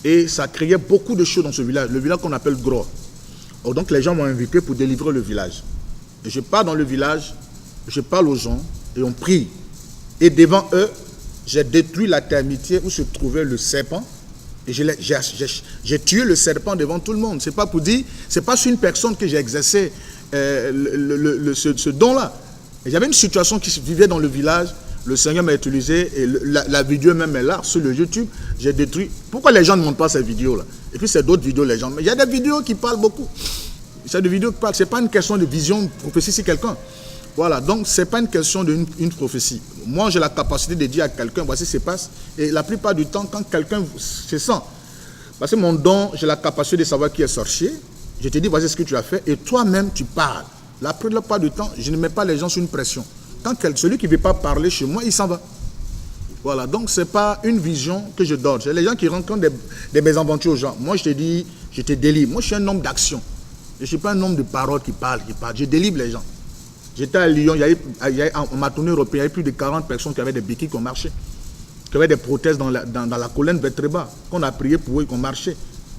S1: et ça créait beaucoup de choses dans ce village. Le village qu'on appelle Gros. Donc, les gens m'ont invité pour délivrer le village. Et je pars dans le village, je parle aux gens et on prie. Et devant eux, j'ai détruit la termitière où se trouvait le serpent et j'ai tué le serpent devant tout le monde. C'est pas pour dire, c'est pas sur une personne que j'ai exercé ce don-là. J'avais une situation qui se vivait dans le village, le Seigneur m'a utilisé et la vidéo même est là sur le YouTube. J'ai détruit. Pourquoi les gens ne montrent pas ces vidéos-là? Et puis c'est d'autres vidéos, les gens. Mais il y a des vidéos qui parlent beaucoup. C'est des vidéos qui parlent. C'est pas une question de vision, de prophétie sur quelqu'un. Voilà, donc ce n'est pas une question d'une prophétie. Moi, j'ai la capacité de dire à quelqu'un, voici ce qui se passe. Et la plupart du temps, quand quelqu'un se sent, parce que mon don, j'ai la capacité de savoir qui est sorcier, je te dis, voici ce que tu as fait, et toi-même, tu parles. La plupart du temps, je ne mets pas les gens sous une pression. Quand celui qui ne veut pas parler chez moi, il s'en va. Voilà, donc ce n'est pas une vision que je donne. C'est les gens qui rencontrent des mésaventures aux gens. Moi, je te dis, je te délivre. Moi, je suis un homme d'action. Je ne suis pas un homme de parole qui parle. Je délivre les gens. J'étais à Lyon, on m'a tourné européen, il y avait plus de 40 personnes qui avaient des béquilles qui ont marché, qui avaient des prothèses dans la colonne vertébrale, qu'on a prié pour eux et qu'on marchait.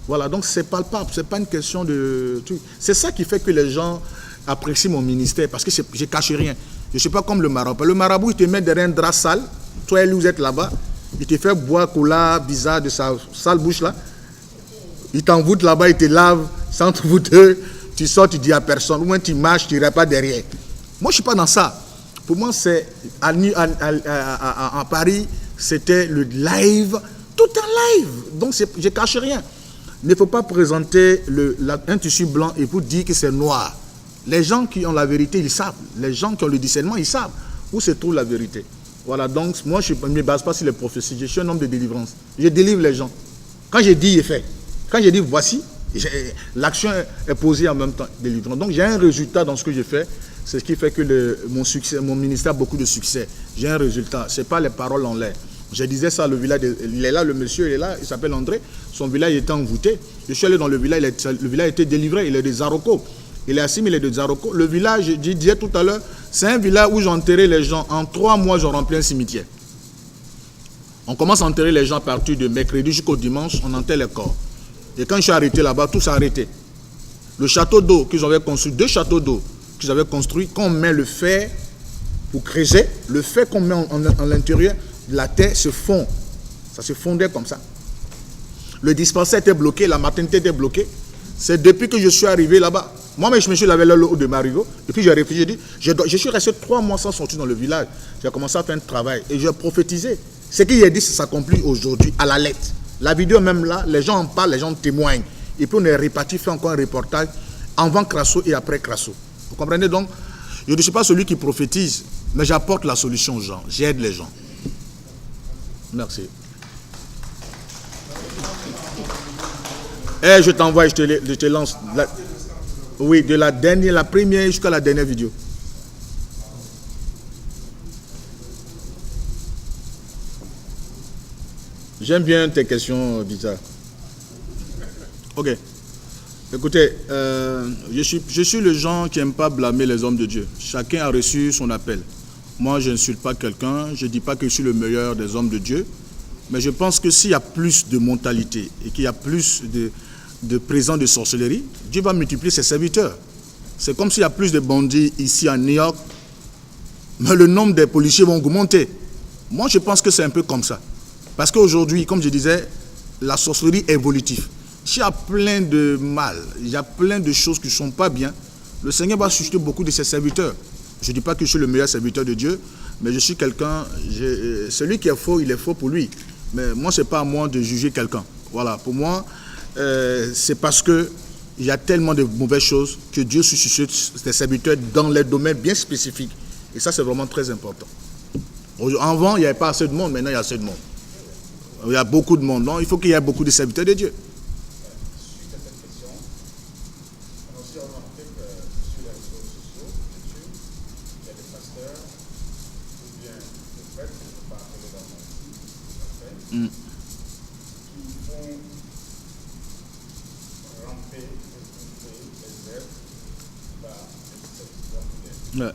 S1: Voilà, donc c'est palpable, c'est pas une question de truc. C'est ça qui fait que les gens apprécient mon ministère, parce que je ne cache rien. Je ne suis pas comme le marabout. Le marabout, il te met derrière un drap sale, toi et lui, vous êtes là-bas, il te fait boire cola bizarre de sa sale bouche là, il t'envoûte là-bas, il te lave, c'est entre vous deux, tu sors, tu dis à personne, ou moins tu marches, tu n'iras pas derrière. Moi, je ne suis pas dans ça. Pour moi, c'est à Paris, c'était le live, tout un live. Donc, je ne cache rien. Il ne faut pas présenter un tissu blanc et vous dire que c'est noir. Les gens qui ont la vérité, ils savent. Les gens qui ont le discernement, ils savent où se trouve la vérité. Voilà, donc moi, je ne me base pas sur les prophéties. Je suis un homme de délivrance. Je délivre les gens. Quand je dis, il est fait. Quand je dis, voici, l'action est posée en même temps, délivrance. Donc, j'ai un résultat dans ce que je fais. C'est ce qui fait que mon ministère a beaucoup de succès. J'ai un résultat. Ce n'est pas les paroles en l'air. Je disais ça, le village, il est là, le monsieur il est là, il s'appelle André. Son village était envoûté. Je suis allé dans le village a été délivré. Il est des Zaroko. Il est assis, il est de Zaroko. Le village, je disais tout à l'heure, c'est un village où j'enterrais les gens. En 3 mois, je remplis un cimetière. On commence à enterrer les gens à partir de mercredi jusqu'au dimanche, on enterre les corps. Et quand je suis arrêté là-bas, tout s'est arrêté. Le château d'eau qu'ils avaient construit, 2 châteaux d'eau qu'ils avaient construits, quand on met le fer pour creuser, le fer qu'on met en l'intérieur, la terre se fond. Ça se fondait comme ça. Le dispensaire était bloqué, la maternité était bloquée. C'est depuis que je suis arrivé là-bas. Moi-même, je me suis lavé le haut de Marigot. Et puis j'ai réfléchi, je suis resté 3 mois sans sortir dans le village. J'ai commencé à faire un travail et j'ai prophétisé. Ce qu'il a dit, ça s'accomplit aujourd'hui à la lettre. La vidéo même là, les gens en parlent, les gens témoignent. Et puis on est réparti, fait encore un reportage avant Crasso et après Crasso. Vous comprenez donc? Je ne suis pas celui qui prophétise, mais j'apporte la solution aux gens. J'aide les gens. Merci. Et je t'envoie, je te lance. Oui, de la première jusqu'à la dernière vidéo. J'aime bien tes questions bizarres. Ok. Écoutez, je suis le genre qui n'aime pas blâmer les hommes de Dieu. Chacun a reçu son appel. Moi, je n'insulte pas quelqu'un. Je ne dis pas que je suis le meilleur des hommes de Dieu. Mais je pense que s'il y a plus de mentalité et qu'il y a plus de présence de sorcellerie, Dieu va multiplier ses serviteurs. C'est comme s'il y a plus de bandits ici à New York, mais le nombre des policiers va augmenter. Moi, je pense que c'est un peu comme ça. Parce qu'aujourd'hui, comme je disais, la sorcellerie est évolutive. S'il y a plein de mal, il y a plein de choses qui ne sont pas bien, le Seigneur va susciter beaucoup de ses serviteurs. Je ne dis pas que je suis le meilleur serviteur de Dieu, mais je suis quelqu'un, celui qui est faux, il est faux pour lui. Mais moi, ce n'est pas à moi de juger quelqu'un. Voilà, pour moi, c'est parce qu'il y a tellement de mauvaises choses que Dieu suscite ses serviteurs dans les domaines bien spécifiques. Et ça, c'est vraiment très important. Avant, il n'y avait pas assez de monde, maintenant, il y a assez de monde. Il y a beaucoup de monde. Donc, il faut qu'il y ait beaucoup de serviteurs de Dieu.
S3: Suite à cette question, on a aussi remarqué que sur les réseaux sociaux, YouTube, il y a des pasteurs, ou bien des prêtres, je ne peux pas appeler dans mon qui font ramper, étouffer les êtres par cette identité.
S1: Ouais.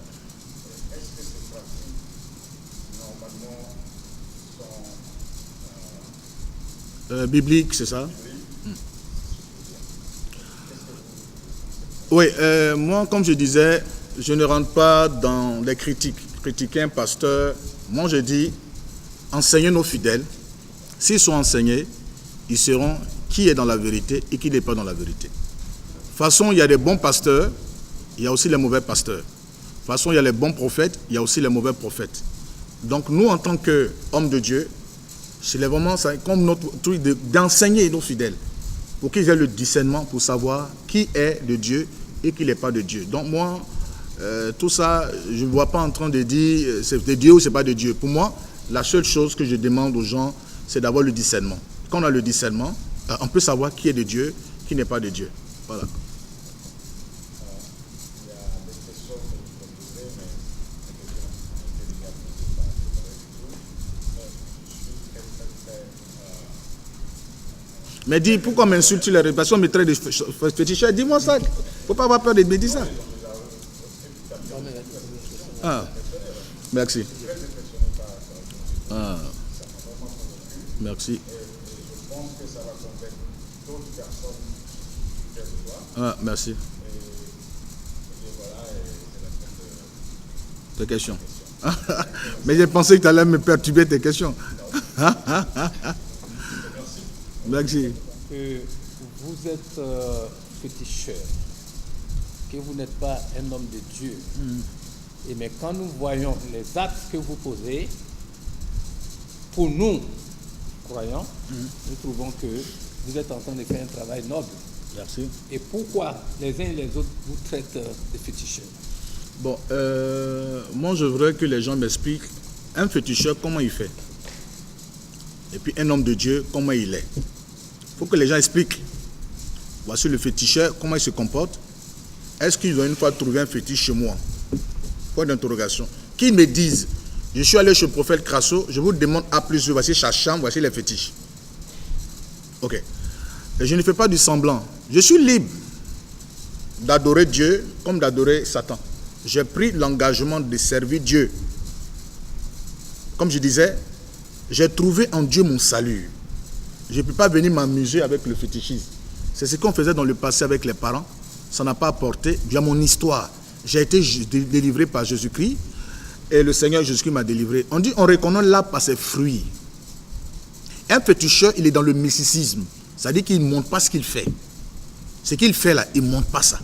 S3: Est-ce que ces pratiques, normalement, sont
S1: Biblique, c'est ça? Oui, moi, comme je disais, je ne rentre pas dans les critiques. Critiquer un pasteur, moi je dis, enseignez nos fidèles. S'ils sont enseignés, ils sauront qui est dans la vérité et qui n'est pas dans la vérité. De toute façon, il y a des bons pasteurs, il y a aussi les mauvais pasteurs. De toute façon, il y a les bons prophètes, il y a aussi les mauvais prophètes. Donc nous, en tant qu'hommes de Dieu, c'est vraiment ça, comme notre truc d'enseigner nos fidèles pour qu'ils aient le discernement pour savoir qui est de Dieu et qui n'est pas de Dieu. Donc moi, tout ça, je ne vois pas en train de dire c'est de Dieu ou c'est pas de Dieu. Pour moi, la seule chose que je demande aux gens, c'est d'avoir le discernement. Quand on a le discernement, on peut savoir qui est de Dieu, qui n'est pas de Dieu. Voilà. Mais dis, pourquoi m'insultes les révélations, me traite de féticheur? Dis-moi ça. Il ne faut pas avoir peur de me dire ça. Ah, merci. Ah, merci. Ah, merci. Tes questions. Mais j'ai pensé que tu allais me perturber tes questions. Merci.
S4: Vous êtes féticheur, que vous n'êtes pas un homme de Dieu. Et mais quand nous voyons les actes que vous posez, pour nous, croyants, nous trouvons que vous êtes en train de faire un travail noble.
S1: Merci.
S4: Et pourquoi les uns et les autres vous traitent de féticheurs?
S1: Bon, moi je voudrais que les gens m'expliquent un féticheur comment il fait. Et puis un homme de Dieu comment il est. Il faut que les gens expliquent. Voici le féticheur, comment il se comporte. Est-ce qu'ils ont une fois trouvé un fétiche chez moi? Point d'interrogation. Qu'ils me disent, je suis allé chez le prophète Crasso, je vous demande A plus E, voici sa chambre, voici les fétiches. Ok. Et je ne fais pas du semblant. Je suis libre d'adorer Dieu comme d'adorer Satan. J'ai pris l'engagement de servir Dieu. Comme je disais, j'ai trouvé en Dieu mon salut. Je ne peux pas venir m'amuser avec le fétichisme. C'est ce qu'on faisait dans le passé avec les parents. Ça n'a pas apporté. Via mon histoire, j'ai été délivré par Jésus-Christ et le Seigneur Jésus-Christ m'a délivré. On dit on reconnaît l'arbre par ses fruits. Un féticheur, il est dans le mysticisme. C'est-à-dire qu'il ne montre pas ce qu'il fait. Ce qu'il fait là, il ne montre pas ça.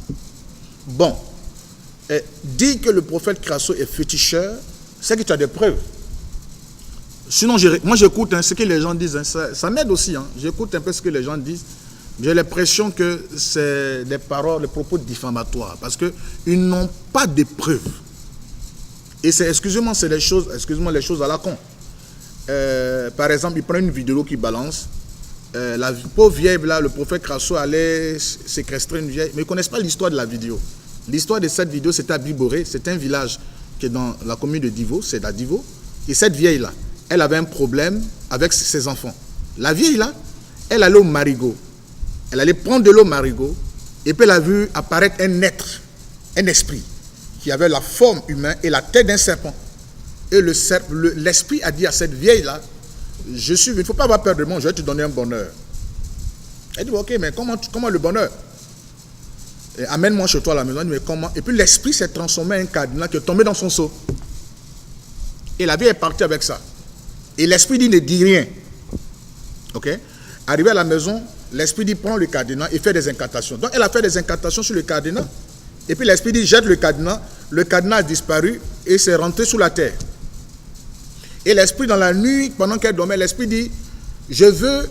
S1: Bon. Dire que le prophète Crasso est féticheur, c'est que tu as des preuves. Sinon, moi j'écoute ce que les gens disent. Ça m'aide aussi. J'écoute un peu ce que les gens disent. J'ai l'impression que c'est des paroles, des propos diffamatoires. Parce qu'ils n'ont pas de preuves. Et c'est, excusez-moi, c'est les choses à la con. Par exemple, ils prennent une vidéo qui balance. La pauvre vieille, là, le prophète Crasso allait séquestrer une vieille. Mais ils ne connaissent pas l'histoire de la vidéo. L'histoire de cette vidéo, c'était à Biboré. C'est un village qui est dans la commune de Divo. C'est à Divo. Et cette vieille-là, elle avait un problème avec ses enfants. La vieille-là, elle allait au marigot. Elle allait prendre de l'eau au marigot. Et puis elle a vu apparaître un être, un esprit, qui avait la forme humaine et la tête d'un serpent. Et l'esprit a dit à cette vieille-là, il ne faut pas avoir peur de moi, je vais te donner un bonheur. Elle dit, ok, mais comment le bonheur? Amène-moi chez toi à la maison. Mais comment? Et puis l'esprit s'est transformé en un cadenas qui est tombé dans son seau. Et la vieille est partie avec ça. Et l'esprit dit, ne dit rien. Ok? Arrivé à la maison, l'esprit dit, prends le cadenas et fais des incantations. Donc elle a fait des incantations sur le cadenas. Et puis l'esprit dit, jette le cadenas. Le cadenas a disparu et s'est rentré sous la terre. Et l'esprit dans la nuit, pendant qu'elle dormait, l'esprit dit, je veux,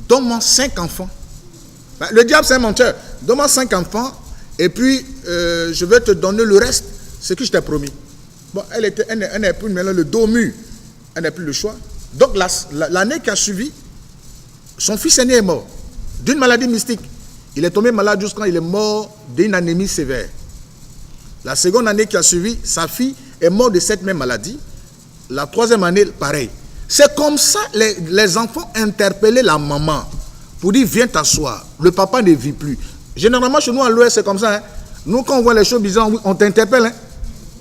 S1: donne-moi 5 enfants. Le diable c'est un menteur. Donne-moi 5 enfants et puis je vais te donner le reste, ce que je t'ai promis. Bon, elle n'a plus maintenant le dos mûr. Elle n'a plus le choix. Donc l'année qui a suivi, son fils aîné est mort d'une maladie mystique. Il est tombé malade jusqu'à il est mort d'une anémie sévère. La seconde année qui a suivi, sa fille est morte de cette même maladie. La troisième année, pareil. C'est comme ça les enfants interpellaient la maman pour dire viens t'asseoir. Le papa ne vit plus. Généralement chez nous à l'Ouest c'est comme ça. Nous quand on voit les choses bizarres, on t'interpelle.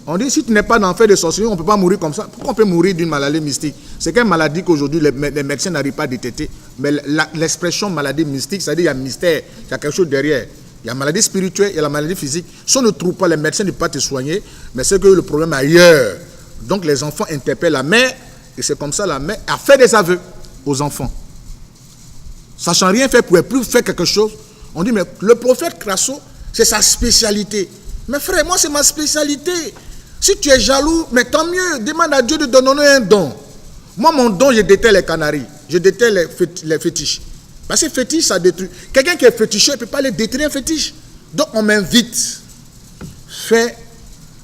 S1: On dit si tu n'es pas dans fait de sorcellerie, on ne peut pas mourir comme ça. Pourquoi on peut mourir d'une maladie mystique? C'est qu'une maladie qu'aujourd'hui les médecins n'arrivent pas à détecter. Mais l'expression maladie mystique, c'est-à-dire il y a un mystère, il y a quelque chose derrière. Il y a la maladie spirituelle, il y a la maladie physique. Si on ne trouve pas, les médecins ne peuvent pas te soigner, mais c'est que le problème est ailleurs. Donc les enfants interpellent la mère, et c'est comme ça la mère a fait des aveux aux enfants. Sachant rien faire, ne pouvait plus faire quelque chose. On dit, mais le prophète Crasso, c'est sa spécialité. Mais frère, moi c'est ma spécialité. Si tu es jaloux, mais tant mieux, demande à Dieu de te donner un don. Moi mon don, je déteste les canaries, je déteste les fétiches. Parce que fétiche, ça détruit. Quelqu'un qui est féticheur ne peut pas aller détruire un fétiche. Donc on m'invite, fais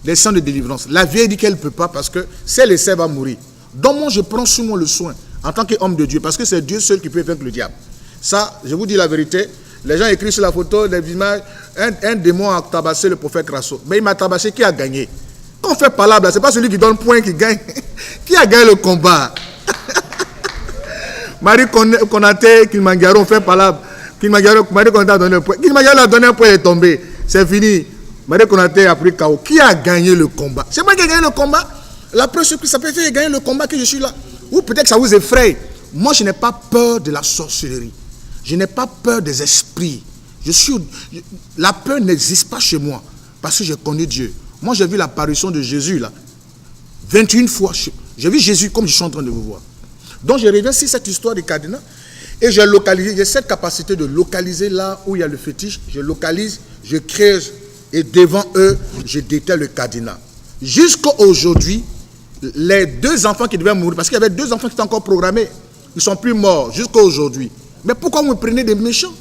S1: des soins de délivrance. La vieille dit qu'elle ne peut pas parce que si elle essaie, elle va mourir. Donc moi je prends sur moi le soin en tant qu'homme de Dieu, parce que c'est Dieu seul qui peut vaincre le diable. Ça, je vous dis la vérité, les gens écrivent sur la photo, des images, un démon a tabassé le prophète Crasso. Mais il m'a tabassé, qui a gagné? Quand on fait palabre, ce n'est pas celui qui donne point qui gagne. Qui a gagné le combat? Marie Konaté, Kilimanjaro, on fait palabre. Marie Konaté a donné un point. Kilimanjaro a donné un point, il est tombé. C'est fini. Marie Konaté a pris KO. Qui a gagné le combat? C'est moi qui ai gagné le combat. La preuve, ça peut faire gagner le combat que je suis là. Ou peut-être que ça vous effraie. Moi, je n'ai pas peur de la sorcellerie. Je n'ai pas peur des esprits. La peur n'existe pas chez moi. Parce que je connais Dieu. Moi, j'ai vu l'apparition de Jésus là. 21 fois. J'ai vu Jésus comme je suis en train de vous voir. Donc, je reviens sur cette histoire du cadenas. Et j'ai cette capacité de localiser là où il y a le fétiche. Je localise, je creuse. Et devant eux, je déterre le cadenas. Jusqu'à aujourd'hui, les 2 enfants qui devaient mourir, parce qu'il y avait 2 enfants qui étaient encore programmés, ils ne sont plus morts jusqu'à aujourd'hui. Mais pourquoi vous me prenez des méchants?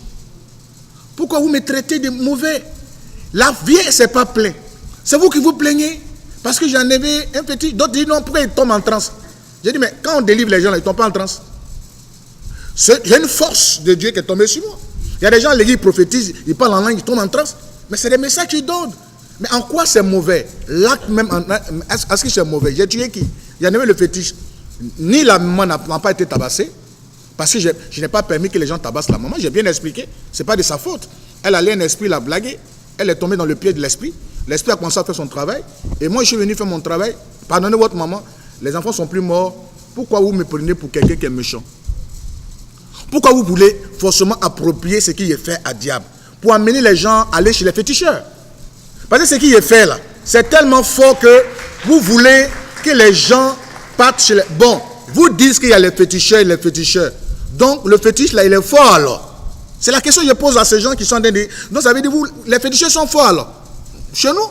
S1: Pourquoi vous me traitez de mauvais? La vie ne s'est pas plainte. C'est vous qui vous plaignez. Parce que j'en avais un petit. D'autres disent non, pourquoi ils tombent en transe? J'ai dit, mais quand on délivre les gens, là, ils ne tombent pas en transe. J'ai une force de Dieu qui est tombée sur moi. Il y a des gens, ils prophétisent, ils parlent en langue, ils tombent en transe. Mais c'est des messages qu'ils donnent. Mais en quoi c'est mauvais? L'acte même, est-ce que c'est mauvais? J'ai tué qui? Il y en avait le fétiche. Ni la maman n'a pas été tabassée. Parce que je n'ai pas permis que les gens tabassent la maman. J'ai bien expliqué. Ce n'est pas de sa faute. Elle allait un esprit la blaguer. Elle est tombée dans le pied de l'esprit. L'esprit a commencé à faire son travail. Et moi, je suis venu faire mon travail. Pardonnez votre maman. Les enfants sont plus morts. Pourquoi vous me prenez pour quelqu'un qui est méchant? Pourquoi vous voulez forcément approprier ce qui est fait à diable? Pour amener les gens à aller chez les féticheurs. Parce que ce qui est fait là, c'est tellement fort que vous voulez que les gens partent chez les... Bon, vous dites qu'il y a les féticheurs et les féticheurs. Donc, le fétiche là, il est fort alors. C'est la question que je pose à ces gens qui sont en train de dire. Donc, ça veut dire, vous, les féticheurs sont forts alors. Chez nous,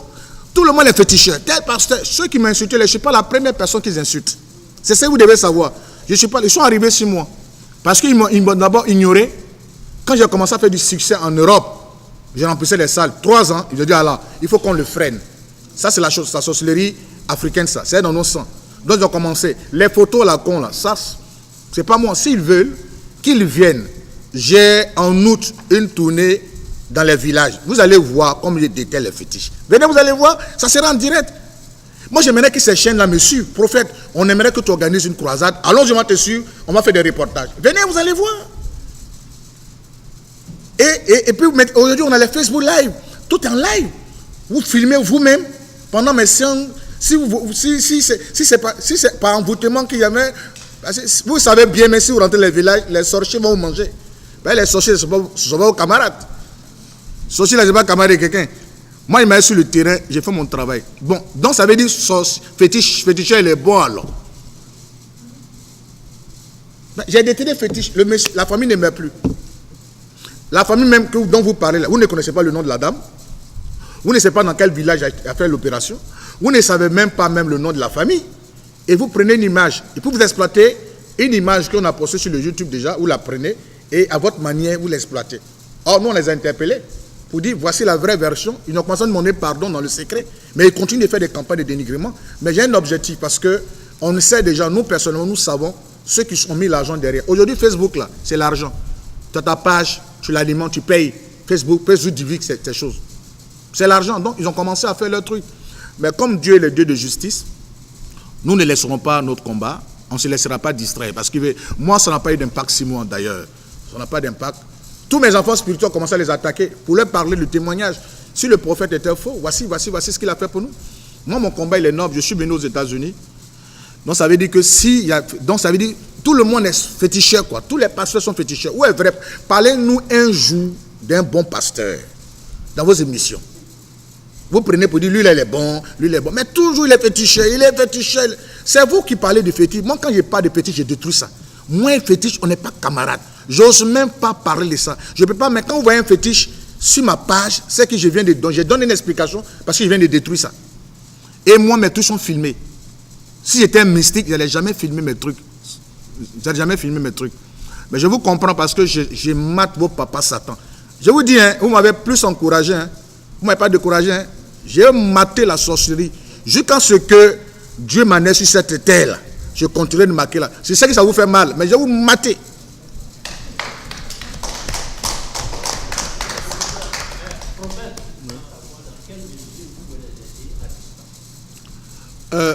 S1: tout le monde est féticheur. Tel pasteur, ceux qui m'insultent, je ne suis pas la première personne qu'ils insultent. C'est ça que vous devez savoir. Ils sont arrivés sur moi. Parce qu'ils m'ont d'abord ignoré. Quand j'ai commencé à faire du succès en Europe, j'ai remplissé les salles. 3 ans, ils ont dit, alors, il faut qu'on le freine. Ça, c'est la sorcellerie africaine, ça. C'est dans nos sangs. Donc, ils ont commencé. Les photos, là, ça, c'est pas moi. S'ils veulent, qu'ils viennent. J'ai, en août, une tournée dans les villages. Vous allez voir comme je déteste les fétiches. Venez, vous allez voir, ça sera en direct. Moi, j'aimerais que ces chaînes-là me suivent. Prophète, on aimerait que tu organises une croisade. Allons, je vais te suivre, on va faire des reportages. Venez, vous allez voir. Et puis, aujourd'hui, on a les Facebook Live. Tout est en live. Vous filmez vous-même pendant mes séances. Si c'est pas envoûtement qu'il y avait, vous savez bien, mais si vous rentrez dans les villages, les sorciers vont vous manger. Ben, les sorciers, ce ne sont pas vos camarades. Les sorciers, ce n'est pas camarade de quelqu'un. Moi, il m'a sur le terrain, j'ai fait mon travail. Bon, donc ça veut dire féticheur, il est bon alors. Ben, j'ai détenu fétiche. La famille ne m'aime plus. La famille même dont vous parlez là, vous ne connaissez pas le nom de la dame. Vous ne savez pas dans quel village a fait l'opération. Vous ne savez même pas même le nom de la famille. Et vous prenez une image. Et pour vous exploiter, une image qu'on a postée sur le YouTube déjà, vous la prenez et à votre manière, vous l'exploitez. Or, nous, on les a interpellés pour dire, voici la vraie version. Ils ont commencé à demander pardon dans le secret, mais ils continuent de faire des campagnes de dénigrement. Mais j'ai un objectif parce qu'on sait déjà, nous, personnellement, nous savons ceux qui ont mis l'argent derrière. Aujourd'hui, Facebook, là, c'est l'argent. Tu as ta page, tu l'alimentes, tu payes. Facebook divulgue ces choses. C'est l'argent. Donc, ils ont commencé à faire leur truc. Mais comme Dieu est le Dieu de justice, nous ne laisserons pas notre combat. On ne se laissera pas distraire. Parce que moi, ça n'a pas eu d'impact sur moi, d'ailleurs. Ça n'a pas d'impact. Tous mes enfants spirituels ont commencé à les attaquer pour leur parler du témoignage. Si le prophète était faux, voici ce qu'il a fait pour nous. Moi, mon combat, il est noble. Je suis venu aux États-Unis. Donc, ça veut dire que tout le monde est féticheur, quoi. Tous les pasteurs sont féticheurs. Où est vrai? Parlez-nous un jour d'un bon pasteur dans vos émissions. Vous prenez pour dire, lui, il est bon, lui, il est bon. Mais toujours, il est féticheur, C'est vous qui parlez de fétiche. Moi, quand je parle de fétiche, je détruis ça. Moi, un fétiche, on n'est pas camarades. J'ose même pas parler de ça. Je ne peux pas, mais quand vous voyez un fétiche sur ma page, c'est que je viens de donner. Je donne une explication parce que je viens de détruire ça. Et moi, mes trucs sont filmés. Si j'étais un mystique, je n'allais jamais filmer mes trucs. Mais je vous comprends parce que je mate vos papas Satan. Je vous dis, vous m'avez plus encouragé. Vous ne m'avez pas découragé. J'ai maté la sorcellerie. Jusqu'à ce que Dieu m'en ait sur cette terre-là. Je continuerai de marquer là. C'est ça que ça vous fait mal. Mais je vais vous mater.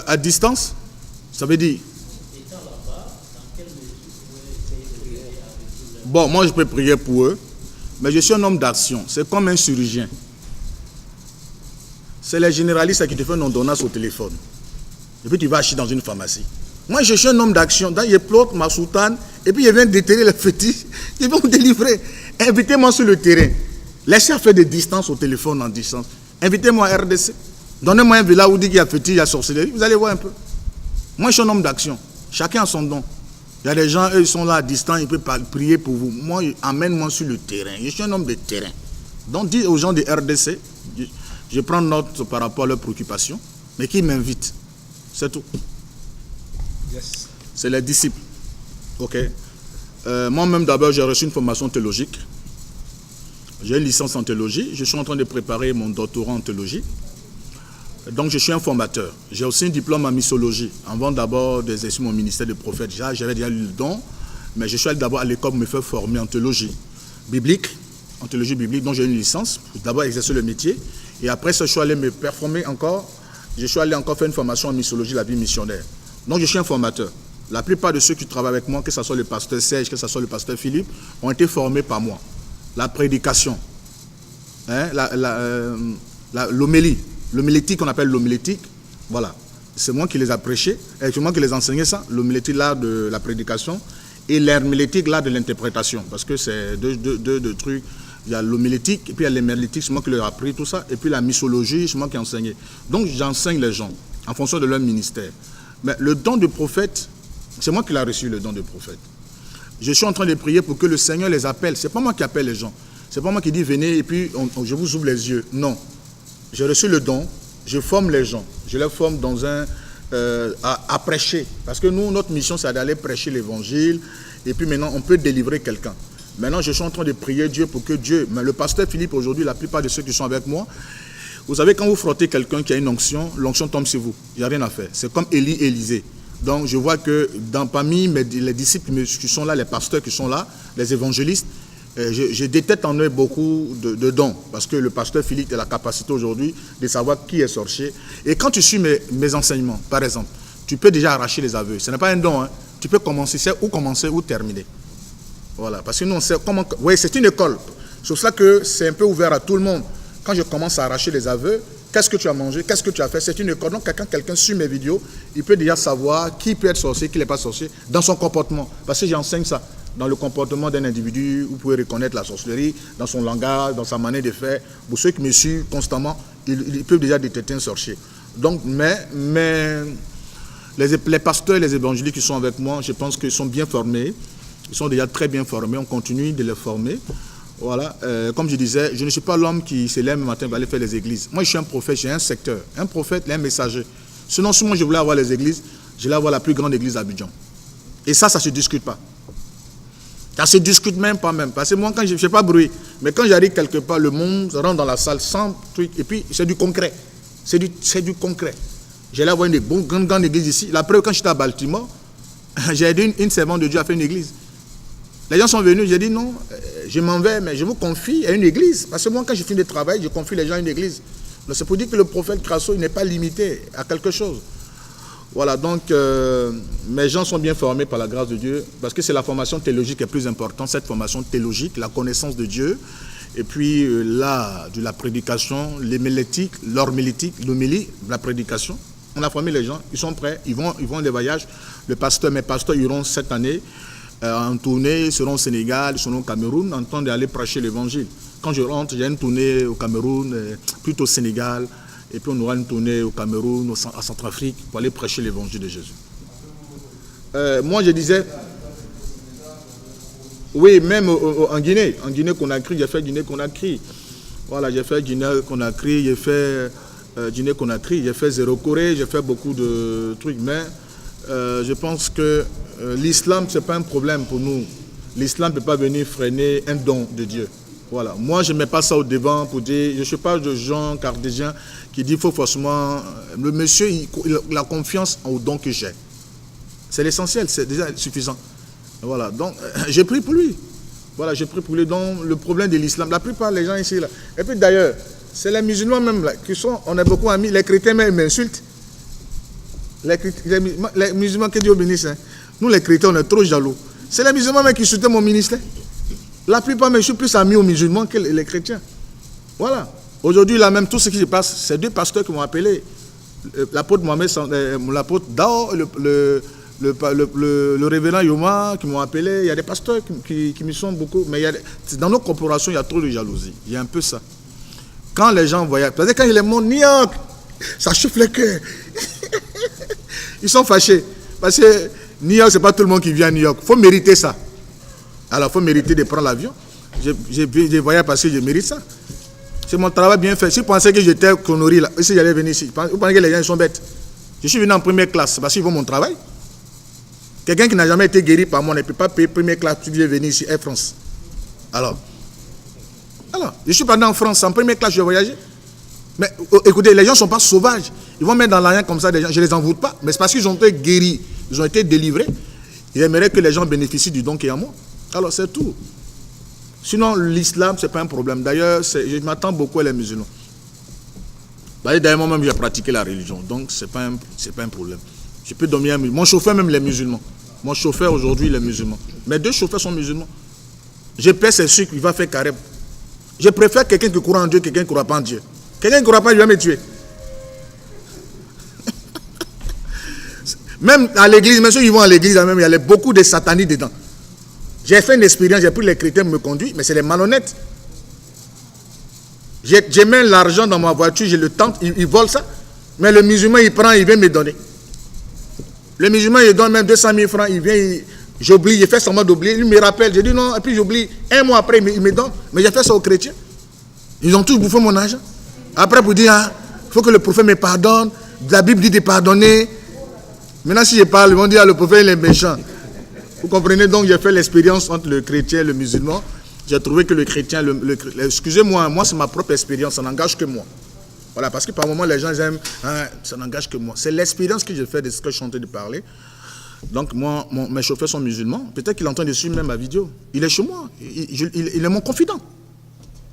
S1: À distance, ça veut dire. Bon, moi, je peux prier pour eux, mais je suis un homme d'action. C'est comme un chirurgien. C'est les généralistes qui te font une ordonnance au téléphone. Et puis tu vas acheter dans une pharmacie. Moi, je suis un homme d'action. Je plante ma soutane et puis je viens déterrer les fétiches. Je vais vous délivrer. Invitez-moi sur le terrain. Laissez faire des distances au téléphone en distance. Invitez-moi à RDC. Donnez-moi un village où dit qu'il y a fétiche, il y a sorcellerie. Vous allez voir un peu. Moi, je suis un homme d'action. Chacun a son don. Il y a des gens, eux, ils sont là à distance, ils peuvent prier pour vous. Moi, amène-moi sur le terrain. Je suis un homme de terrain. Donc, dis aux gens de RDC, je prends note par rapport à leurs préoccupations, mais qu'ils m'invitent. C'est tout.
S3: Yes.
S1: C'est les disciples. Ok. Moi-même, d'abord, j'ai reçu une formation théologique. J'ai une licence en théologie. Je suis en train de préparer mon doctorat en théologie. Donc, je suis un formateur. J'ai aussi un diplôme en missologie. Avant d'abord d'exercer mon ministère de prophète, j'avais déjà eu le don, mais je suis allé d'abord à l'école pour me faire former en théologie biblique, donc j'ai une licence. D'abord exercer le métier. Et après ça, je suis allé me performer encore. Je suis allé encore faire une formation en missologie, la vie missionnaire. Donc, je suis un formateur. La plupart de ceux qui travaillent avec moi, que ce soit le pasteur Serge, que ce soit le pasteur Philippe, ont été formés par moi. La prédication, hein, l'homélie, l'homélétique qu'on appelle l'homélétique, voilà. C'est moi qui les ai prêchés, et c'est moi qui les ai enseignés ça, l'homélétique, l'art de la prédication, et l'hermélétique, l'art de l'interprétation, parce que c'est deux trucs. Il y a l'homélétique, et puis il y a l'hémélétique, c'est moi qui leur ai appris tout ça, et puis la missologie, c'est moi qui ai enseigné. Donc j'enseigne les gens, en fonction de leur ministère. Mais le don de prophète, c'est moi qui l'ai reçu, le don de prophète. Je suis en train de prier pour que le Seigneur les appelle. C'est pas moi qui appelle les gens. C'est pas moi qui dis venez et puis je vous ouvre les yeux. Non. J'ai reçu le don, je forme les gens. Je les forme dans à prêcher. Parce que nous, notre mission, c'est d'aller prêcher l'évangile. Et puis maintenant, on peut délivrer quelqu'un. Maintenant, je suis en train de prier Dieu pour que Dieu... Mais le pasteur Philippe, aujourd'hui, la plupart de ceux qui sont avec moi, vous savez, quand vous frottez quelqu'un qui a une onction, l'onction tombe sur vous. Il n'y a rien à faire. C'est comme Élie et Élisée. Donc, je vois que parmi les disciples qui sont là, les pasteurs qui sont là, les évangélistes, je détecte en eux beaucoup de dons. Parce que le pasteur Philippe a la capacité aujourd'hui de savoir qui est sorcier. Et quand tu suis mes enseignements, par exemple, tu peux déjà arracher les aveux. Ce n'est pas un don. Hein. Tu peux commencer ou terminer. Voilà. Parce que nous, on sait comment... Oui, c'est une école. C'est pour ça que c'est un peu ouvert à tout le monde. Quand je commence à arracher les aveux, qu'est-ce que tu as mangé, qu'est-ce que tu as fait, c'est une école. Donc, quand quelqu'un suit mes vidéos, il peut déjà savoir qui peut être sorcier, qui n'est pas sorcier, dans son comportement. Parce que j'enseigne ça. Dans le comportement d'un individu, vous pouvez reconnaître la sorcellerie, dans son langage, dans sa manière de faire. Pour ceux qui me suivent constamment, ils peuvent déjà détecter un sorcier. Donc, mais les pasteurs et les évangélistes qui sont avec moi, je pense qu'ils sont bien formés. Ils sont déjà très bien formés. On continue de les former. Voilà. Comme je disais, je ne suis pas l'homme qui se lève le matin pour aller faire les églises. Moi, je suis un prophète, j'ai un secteur. Un prophète, un messager. Sinon, si moi je voulais avoir les églises, je voulais avoir la plus grande église d'Abidjan. Et ça ne se discute pas. Ça ne se discute même pas même. Parce que moi, quand je ne fais pas bruit, mais quand j'arrive quelque part, le monde rentre dans la salle sans truc. Et puis, c'est du concret. C'est du concret. J'allais avoir une grande église ici. La preuve, quand j'étais à Baltimore, j'ai aidé une servante de Dieu à faire une église. Les gens sont venus, j'ai dit non, je m'en vais, mais je vous confie à une église. Parce que moi, quand je finis de travail, je confie les gens à une église. Donc, c'est pour dire que le prophète Krasso, il n'est pas limité à quelque chose. Voilà, donc mes gens sont bien formés par la grâce de Dieu, parce que c'est la formation théologique qui est plus importante, cette formation théologique, la connaissance de Dieu, et puis là, de la prédication, l'hémélétique, l'hormélétique, l'homélie, la prédication. On a formé les gens, ils sont prêts, ils vont des voyages. Mes pasteurs iront cette année en tournée, ils seront au Sénégal, ils seront au Cameroun, en train d'aller prêcher l'évangile. Quand je rentre, j'ai une tournée au Cameroun, plutôt au Sénégal, et puis on aura une tournée au Cameroun, à Centrafrique, pour aller prêcher l'évangile de Jésus. Moi, je disais... Oui, même en Guinée-Conakry, j'ai fait Guinée-Conakry. Voilà, j'ai fait Guinée-Conakry, j'ai fait Guinée-Conakry, j'ai fait Zéro Corée, j'ai fait beaucoup de trucs, mais je pense que l'islam, ce n'est pas un problème pour nous. L'islam ne peut pas venir freiner un don de Dieu. Voilà. Moi, je ne mets pas ça au devant pour dire, je ne suis pas de gens cartésiens qui disent qu'il faut forcément... Le monsieur, il a confiance au don que j'ai. C'est l'essentiel, c'est déjà suffisant. Voilà, donc j'ai prié pour lui. Voilà, j'ai prié pour lui. Donc, le problème de l'islam, la plupart des gens ici, là. Et puis d'ailleurs, c'est les musulmans même, là, qui sont, on a beaucoup amis, les chrétiens même m'insultent. Les musulmans, que Dieu bénisse. Hein. Nous, les chrétiens, on est trop jaloux. C'est les musulmans même qui soutiennent mon ministère. La plupart, mais je suis plus ami aux musulmans que les chrétiens. Voilà. Aujourd'hui, là même, tout ce qui se passe, c'est 2 pasteurs qui m'ont appelé. L'apôtre Mohamed, l'apôtre Dao, le révérend Yoma qui m'ont appelé. Il y a des pasteurs qui me sont beaucoup. Mais dans nos corporations, il y a trop de jalousie. Il y a un peu ça. Quand les gens voyaient, parce que quand il est mon New York, ça chauffe le cœur. Ils sont fâchés. Parce que New York, ce n'est pas tout le monde qui vient à New York. Il faut mériter ça. Alors, il faut mériter de prendre l'avion. Je voyais parce que je mérite ça. C'est mon travail bien fait. Si vous pensez que j'étais connerie là, si j'allais venir ici, vous pensez que les gens sont bêtes. Je suis venu en première classe parce qu'ils font mon travail. Quelqu'un qui n'a jamais été guéri par moi ne peut pas payer première classe si je venir ici, Air France. Alors, je suis parti en France, en première classe, je vais voyager. Mais écoutez, les gens ne sont pas sauvages. Ils vont mettre dans l'argent comme ça des gens. Je ne les en voute pas. Mais c'est parce qu'ils ont été guéris, ils ont été délivrés. Ils aimeraient que les gens bénéficient du don qui est à moi. Alors, c'est tout. Sinon, l'islam, ce n'est pas un problème. D'ailleurs, je m'attends beaucoup à les musulmans. D'ailleurs, moi-même, j'ai pratiqué la religion. Donc, ce n'est pas un problème. Je peux dormir un musulman. Mon chauffeur, même les musulmans. Mon chauffeur, aujourd'hui, les musulmans. Mes 2 chauffeurs sont musulmans. Je paie ses sucres, il va faire carême. Je préfère quelqu'un qui croit en Dieu que quelqu'un qui ne croit pas en Dieu. Quelqu'un qui ne croit pas, il va me tuer. Même à l'église, même ceux qui vont à l'église, il y a beaucoup de satanistes dedans. J'ai fait une expérience, j'ai pris les chrétiens me conduire, mais c'est les malhonnêtes. Je mets l'argent dans ma voiture, je le tente, il vole ça. Mais le musulman, il prend, il vient me donner. Le musulman, il donne même 200 000 francs, il vient, j'oublie, il fait semblant d'oublier, il me rappelle, je dis non, et puis j'oublie. 1 mois après, il me donne. Mais j'ai fait ça aux chrétiens. Ils ont tous bouffé mon argent. Après, pour dire, il faut que le prophète me pardonne. La Bible dit de pardonner. Maintenant, si je parle, ils vont dire, le prophète, il est méchant. Vous comprenez, donc j'ai fait l'expérience entre le chrétien et le musulman. J'ai trouvé que le chrétien, excusez-moi, moi c'est ma propre expérience, ça n'engage que moi. Voilà, parce que par moments les gens aiment, hein, ça n'engage que moi. C'est l'expérience que j'ai fait de ce que je suis en train de parler. Donc moi, mes chauffeurs sont musulmans. Peut-être qu'il est en train de suivre même ma vidéo. Il est chez moi, il est mon confident.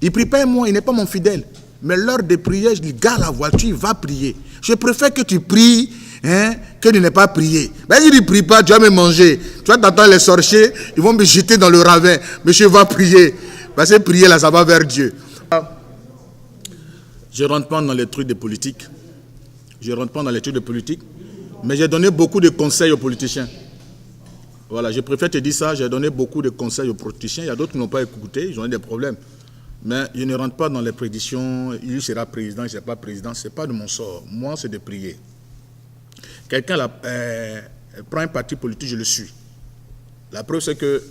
S1: Il ne prie pas moi, il n'est pas mon fidèle. Mais l'heure de prière, je dis, gars, la voiture, va prier. Je préfère que tu pries, hein, que de ne pas prier. Mais si tu ne pries pas, tu vas me manger. Tu vas t'attendre les sorciers, ils vont me jeter dans le ravin. Monsieur va prier. Parce que prier là, ça va vers Dieu. Je ne rentre pas dans les trucs de politique. Mais j'ai donné beaucoup de conseils aux politiciens. Voilà, je préfère te dire ça, j'ai donné beaucoup de conseils aux politiciens. Il y a d'autres qui n'ont pas écouté, ils ont eu des problèmes. Mais je ne rentre pas dans les prédictions, il sera président, il ne sera pas président, ce n'est pas de mon sort. Moi, c'est de prier. Quelqu'un prend un parti politique, je le suis. La preuve, c'est que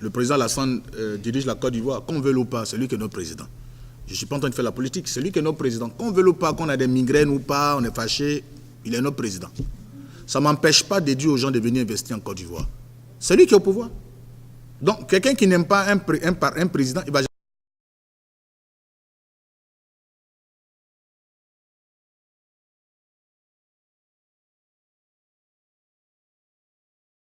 S1: le président Alassane dirige la Côte d'Ivoire. Qu'on veut ou pas, c'est lui qui est notre président. Je ne suis pas en train de faire la politique, c'est lui qui est notre président. Qu'on veut ou pas, qu'on a des migraines ou pas, on est fâché, il est notre président. Ça ne m'empêche pas de dire aux gens de venir investir en Côte d'Ivoire. C'est lui qui est au pouvoir. Donc, quelqu'un qui n'aime pas un président, il va